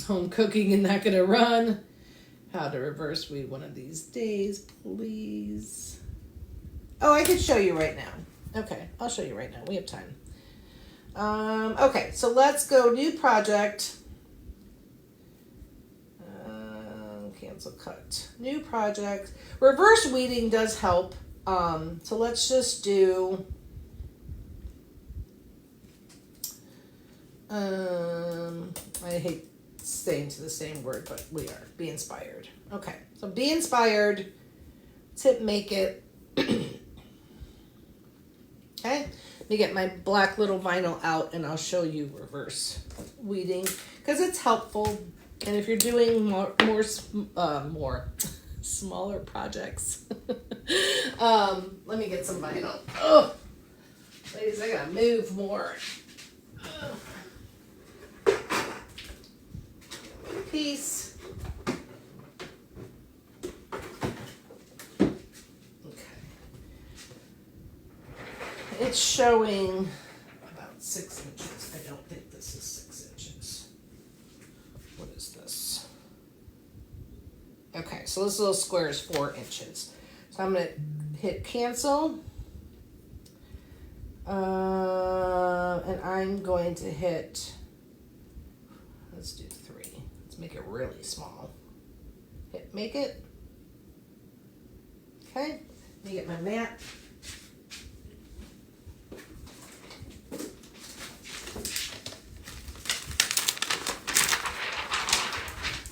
Home cooking and not gonna run. How to reverse weed one of these days, please. Oh, I could show you right now. Okay, I'll show you right now. We have time. Okay, so let's go new project. Cancel cut. New project. Reverse weeding does help. So let's just do I hate saying to the same word, but we are. Be inspired. Okay, so be inspired. Tip make it. Okay, let me get my black little vinyl out and I'll show you reverse weeding because it's helpful. And if you're doing more smaller projects, let me get some vinyl. Oh, ladies, I gotta move more. Piece. Okay. It's showing about 6 inches. I don't think this is 6 inches. What is this? Okay, so this little square is 4 inches. So I'm going to hit cancel. And I'm going to hit, let's do 3. Let's make it really small. Hit make it. Okay, let me get my mat.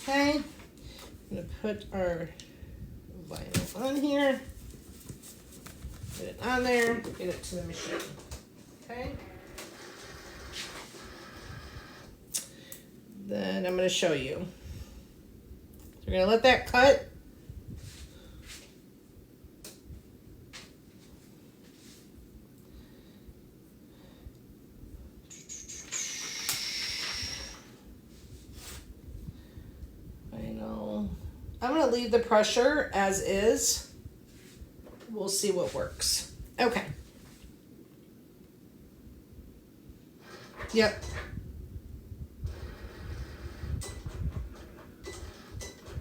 Okay, I'm going to put our vinyl on here. Get it on there, get it to the machine. Okay. Then I'm going to show you. So we're going to let that cut. I'm going to leave the pressure as is. We'll see what works. Okay. Yep.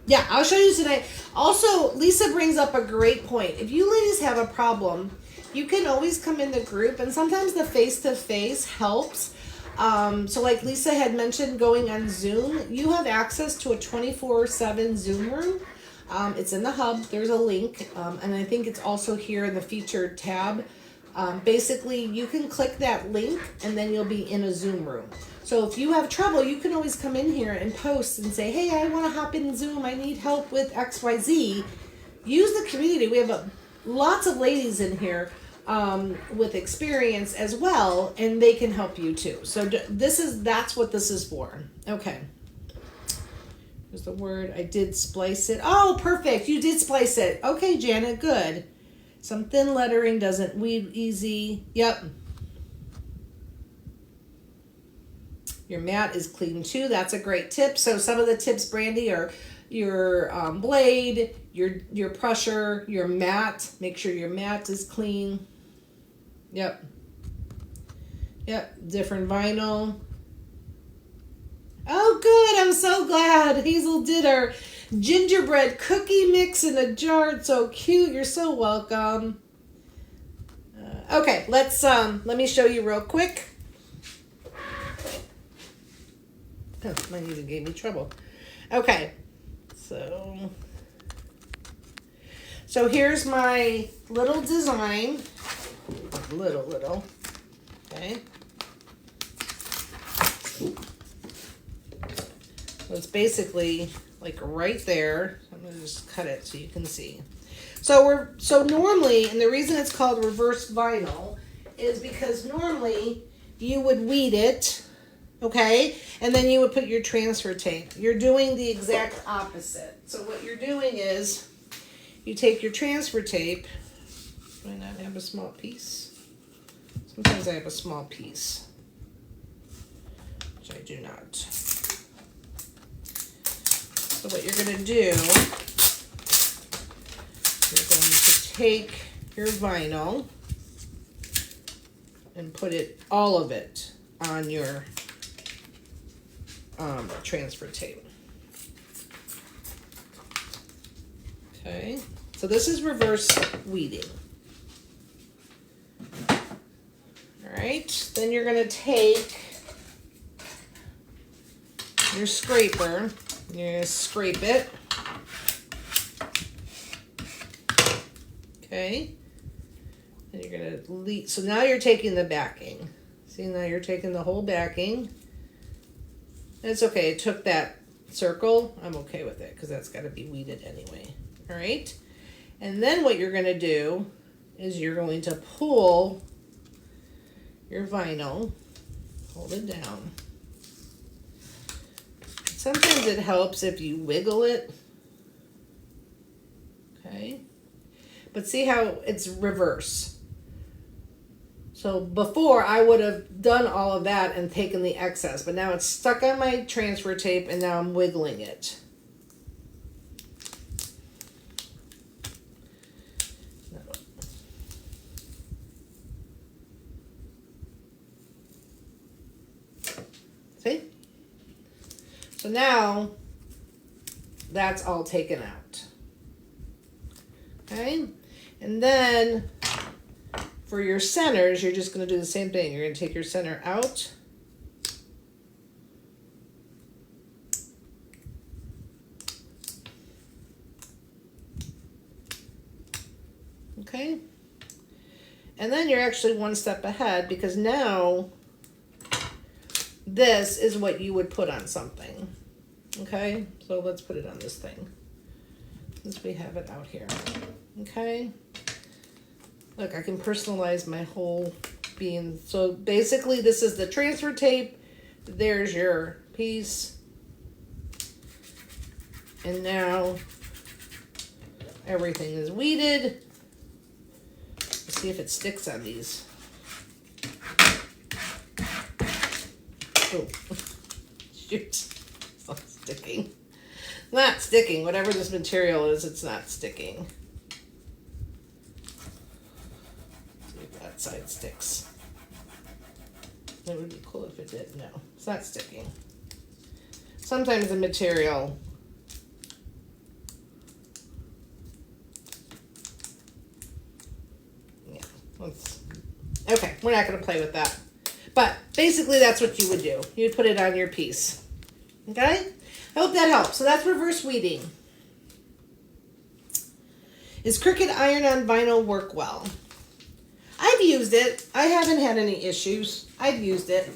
Yeah, I'll show you today. Also, Lisa brings up a great point. If you ladies have a problem, you can always come in the group, and sometimes the face-to-face helps. So like Lisa had mentioned, going on Zoom, you have access to a 24/7 Zoom room. It's in the hub. There's a link, and I think it's also here in the featured tab. Basically, you can click that link, and then you'll be in a Zoom room. So if you have trouble, you can always come in here and post and say, hey, I want to hop in Zoom. I need help with XYZ. Use the community. We have lots of ladies in here with experience as well, and they can help you too. So that's what this is for. Okay. Here's the word. I did splice it. Oh, perfect. You did splice it. Okay, Janet, good. Some thin lettering doesn't weed easy. Yep. Your mat is clean too. That's a great tip. So some of the tips, Brandy, are your blade, your pressure, your mat. Make sure your mat is clean. Yep. Yep. Different vinyl. Oh, good. I'm so glad. Hazel did our gingerbread cookie mix in a jar. It's so cute. You're so welcome. Okay, let me show you real quick. Oh, mine even gave me trouble. Okay, so here's my little design. Little. Okay. So it's basically like right there. I'm gonna just cut it so you can see. So normally, and the reason it's called reverse vinyl is because normally you would weed it, okay, and then you would put your transfer tape. You're doing the exact opposite. So what you're doing is you take your transfer tape. Do I not have a small piece? Sometimes I have a small piece, which I do not. So what you're going to do, you're going to take your vinyl and put all of it on your transfer tape. Okay, so this is reverse weeding. All right, then you're going to take your scraper. You're going to scrape it. Okay. And you're going to leave. So now you're taking the backing. See, now you're taking the whole backing. It's okay. It took that circle. I'm okay with it because that's got to be weeded anyway. All right. And then what you're going to do is you're going to pull your vinyl. Hold it down. Sometimes it helps if you wiggle it. Okay. But see how it's reverse. So before I would have done all of that and taken the excess, but now it's stuck on my transfer tape and now I'm wiggling it. See? So now that's all taken out. Okay? And then for your centers, you're just going to do the same thing. You're going to take your center out. Okay? And then you're actually one step ahead because now this is what you would put on something. Okay? So let's put it on this thing. Since we have it out here. Okay? Look, I can personalize my whole being. So basically this is the transfer tape. There's your piece. And now everything is weeded. Let's see if it sticks on these. Oh, shoot. It's not sticking. Not sticking. Whatever this material is, it's not sticking. See if that side sticks. It would be cool if it did. No, it's not sticking. Sometimes the material okay, we're not going to play with that. But basically that's what you would do. You would put it on your piece. Okay? I hope that helps. So that's reverse weeding. Is Cricut iron-on vinyl work well? I've used it. I haven't had any issues. I've used it. I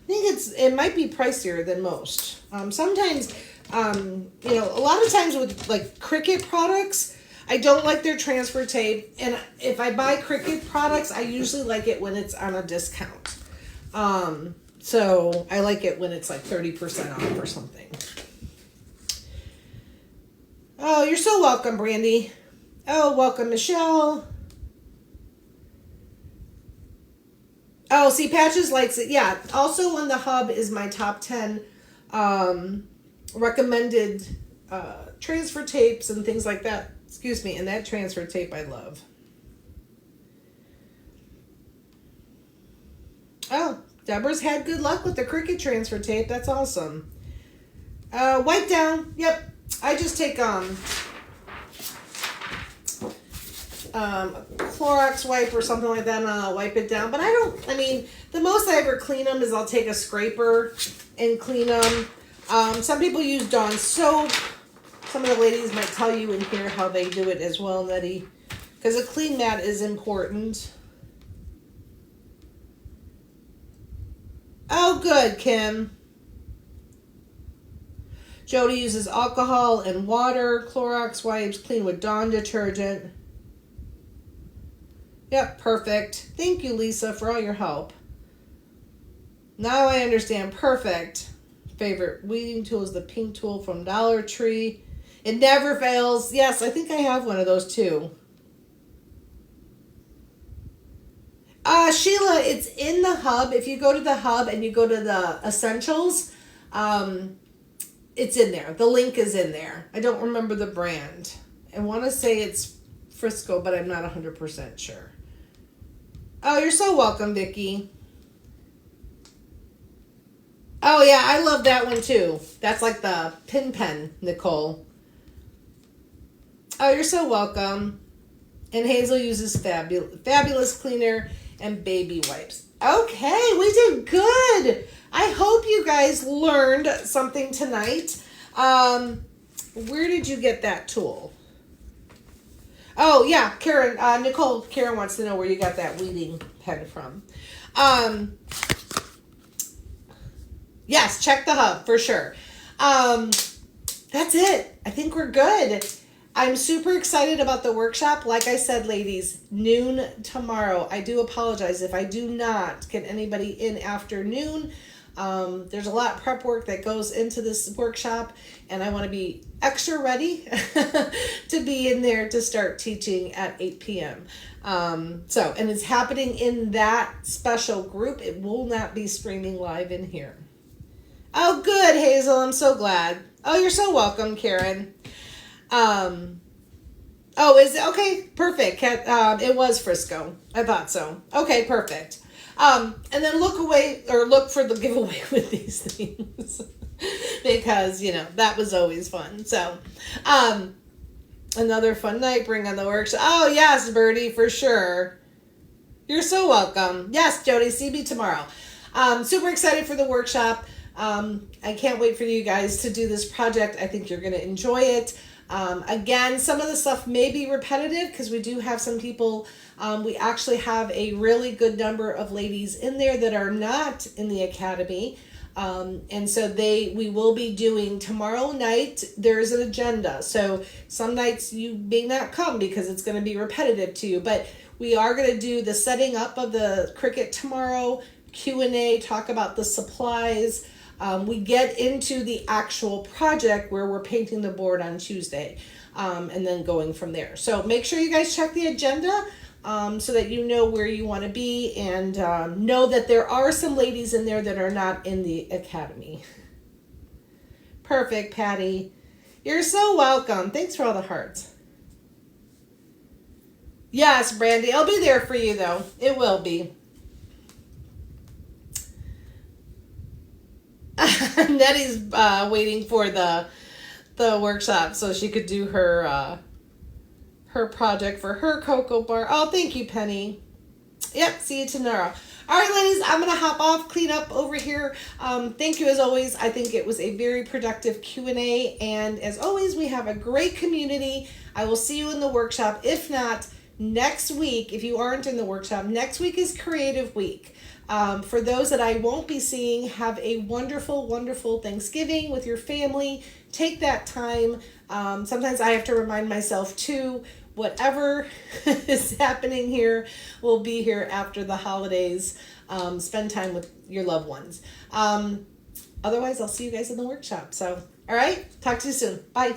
think it might be pricier than most. Sometimes, you know, a lot of times with like Cricut products, I don't like their transfer tape. And if I buy Cricut products, I usually like it when it's on a discount. So I like it when it's like 30% off or something. Oh, you're so welcome, Brandy. Oh, welcome, Michelle. Oh, see, Patches likes it. Yeah. Also on the hub is my top 10 recommended transfer tapes and things like that. Excuse me. And that transfer tape I love. Oh, Deborah's had good luck with the Cricut transfer tape. That's awesome. Wipe down. Yep. I just take Clorox wipe or something like that, and I'll wipe it down. But the most I ever clean them is I'll take a scraper and clean them. Some people use Dawn soap. Some of the ladies might tell you in here how they do it as well, Nettie. Because a clean mat is important. Oh, good, Kim. Jody uses alcohol and water. Clorox wipes, clean with Dawn detergent. Yep, perfect. Thank you, Lisa, for all your help. Now I understand. Perfect. Favorite weeding tool is the pink tool from Dollar Tree. It never fails. Yes, I think I have one of those too. Sheila, it's in the hub. If you go to the hub and you go to the essentials, it's in there. The link is in there. I don't remember the brand. I want to say it's Frisco, but I'm not 100% sure. Oh, you're so welcome, Vicki. Oh, yeah, I love that one, too. That's like the pin pen, Nicole. Oh, you're so welcome. And Hazel uses Fabulous Cleaner and baby wipes. Okay, we did good. I hope you guys learned something tonight. Where did you get that tool? Oh, yeah, Karen, Karen wants to know where you got that weeding pen from. Yes, check the hub for sure. That's it. I think we're good. I'm super excited about the workshop. Like I said, ladies, noon tomorrow. I do apologize if I do not get anybody in after noon. There's a lot of prep work that goes into this workshop, and I want to be extra ready to be in there to start teaching at 8 p.m. And it's happening in that special group. It will not be streaming live in here. Oh, good, Hazel. I'm so glad. Oh, you're so welcome, Karen. Is it? Okay, perfect. It was Frisco. I thought so. Okay, perfect. And then look for the giveaway with these things because, that was always fun. So, another fun night, bring on the workshop. Oh, yes, Birdie, for sure. You're so welcome. Yes, Jody, see me tomorrow. Super excited for the workshop. I can't wait for you guys to do this project. I think you're going to enjoy it. Again, some of the stuff may be repetitive because we do have some people, we actually have a really good number of ladies in there that are not in the academy. And so we will be doing tomorrow night. There's an agenda. So some nights you may not come because it's going to be repetitive to you, but we are going to do the setting up of the Cricut tomorrow, Q&A, talk about the supplies. We get into the actual project where we're painting the board on Tuesday, and then going from there. So make sure you guys check the agenda so that you know where you want to be, and know that there are some ladies in there that are not in the academy. Perfect, Patty. You're so welcome. Thanks for all the hearts. Yes, Brandy. I'll be there for you, though. It will be. Nettie's waiting for the workshop so she could do her project for her cocoa bar. Oh, thank you, Penny. Yep, see you tomorrow. All right, ladies, I'm going to hop off, clean up over here. Thank you, as always. I think it was a very productive Q&A, and as always, we have a great community. I will see you in the workshop. If not, next week, if you aren't in the workshop, next week is Creative Week. For those that I won't be seeing, have a wonderful, wonderful Thanksgiving with your family. Take that time. Sometimes I have to remind myself too, whatever is happening here will be here after the holidays. Spend time with your loved ones. Otherwise, I'll see you guys in the workshop. So, all right, talk to you soon. Bye.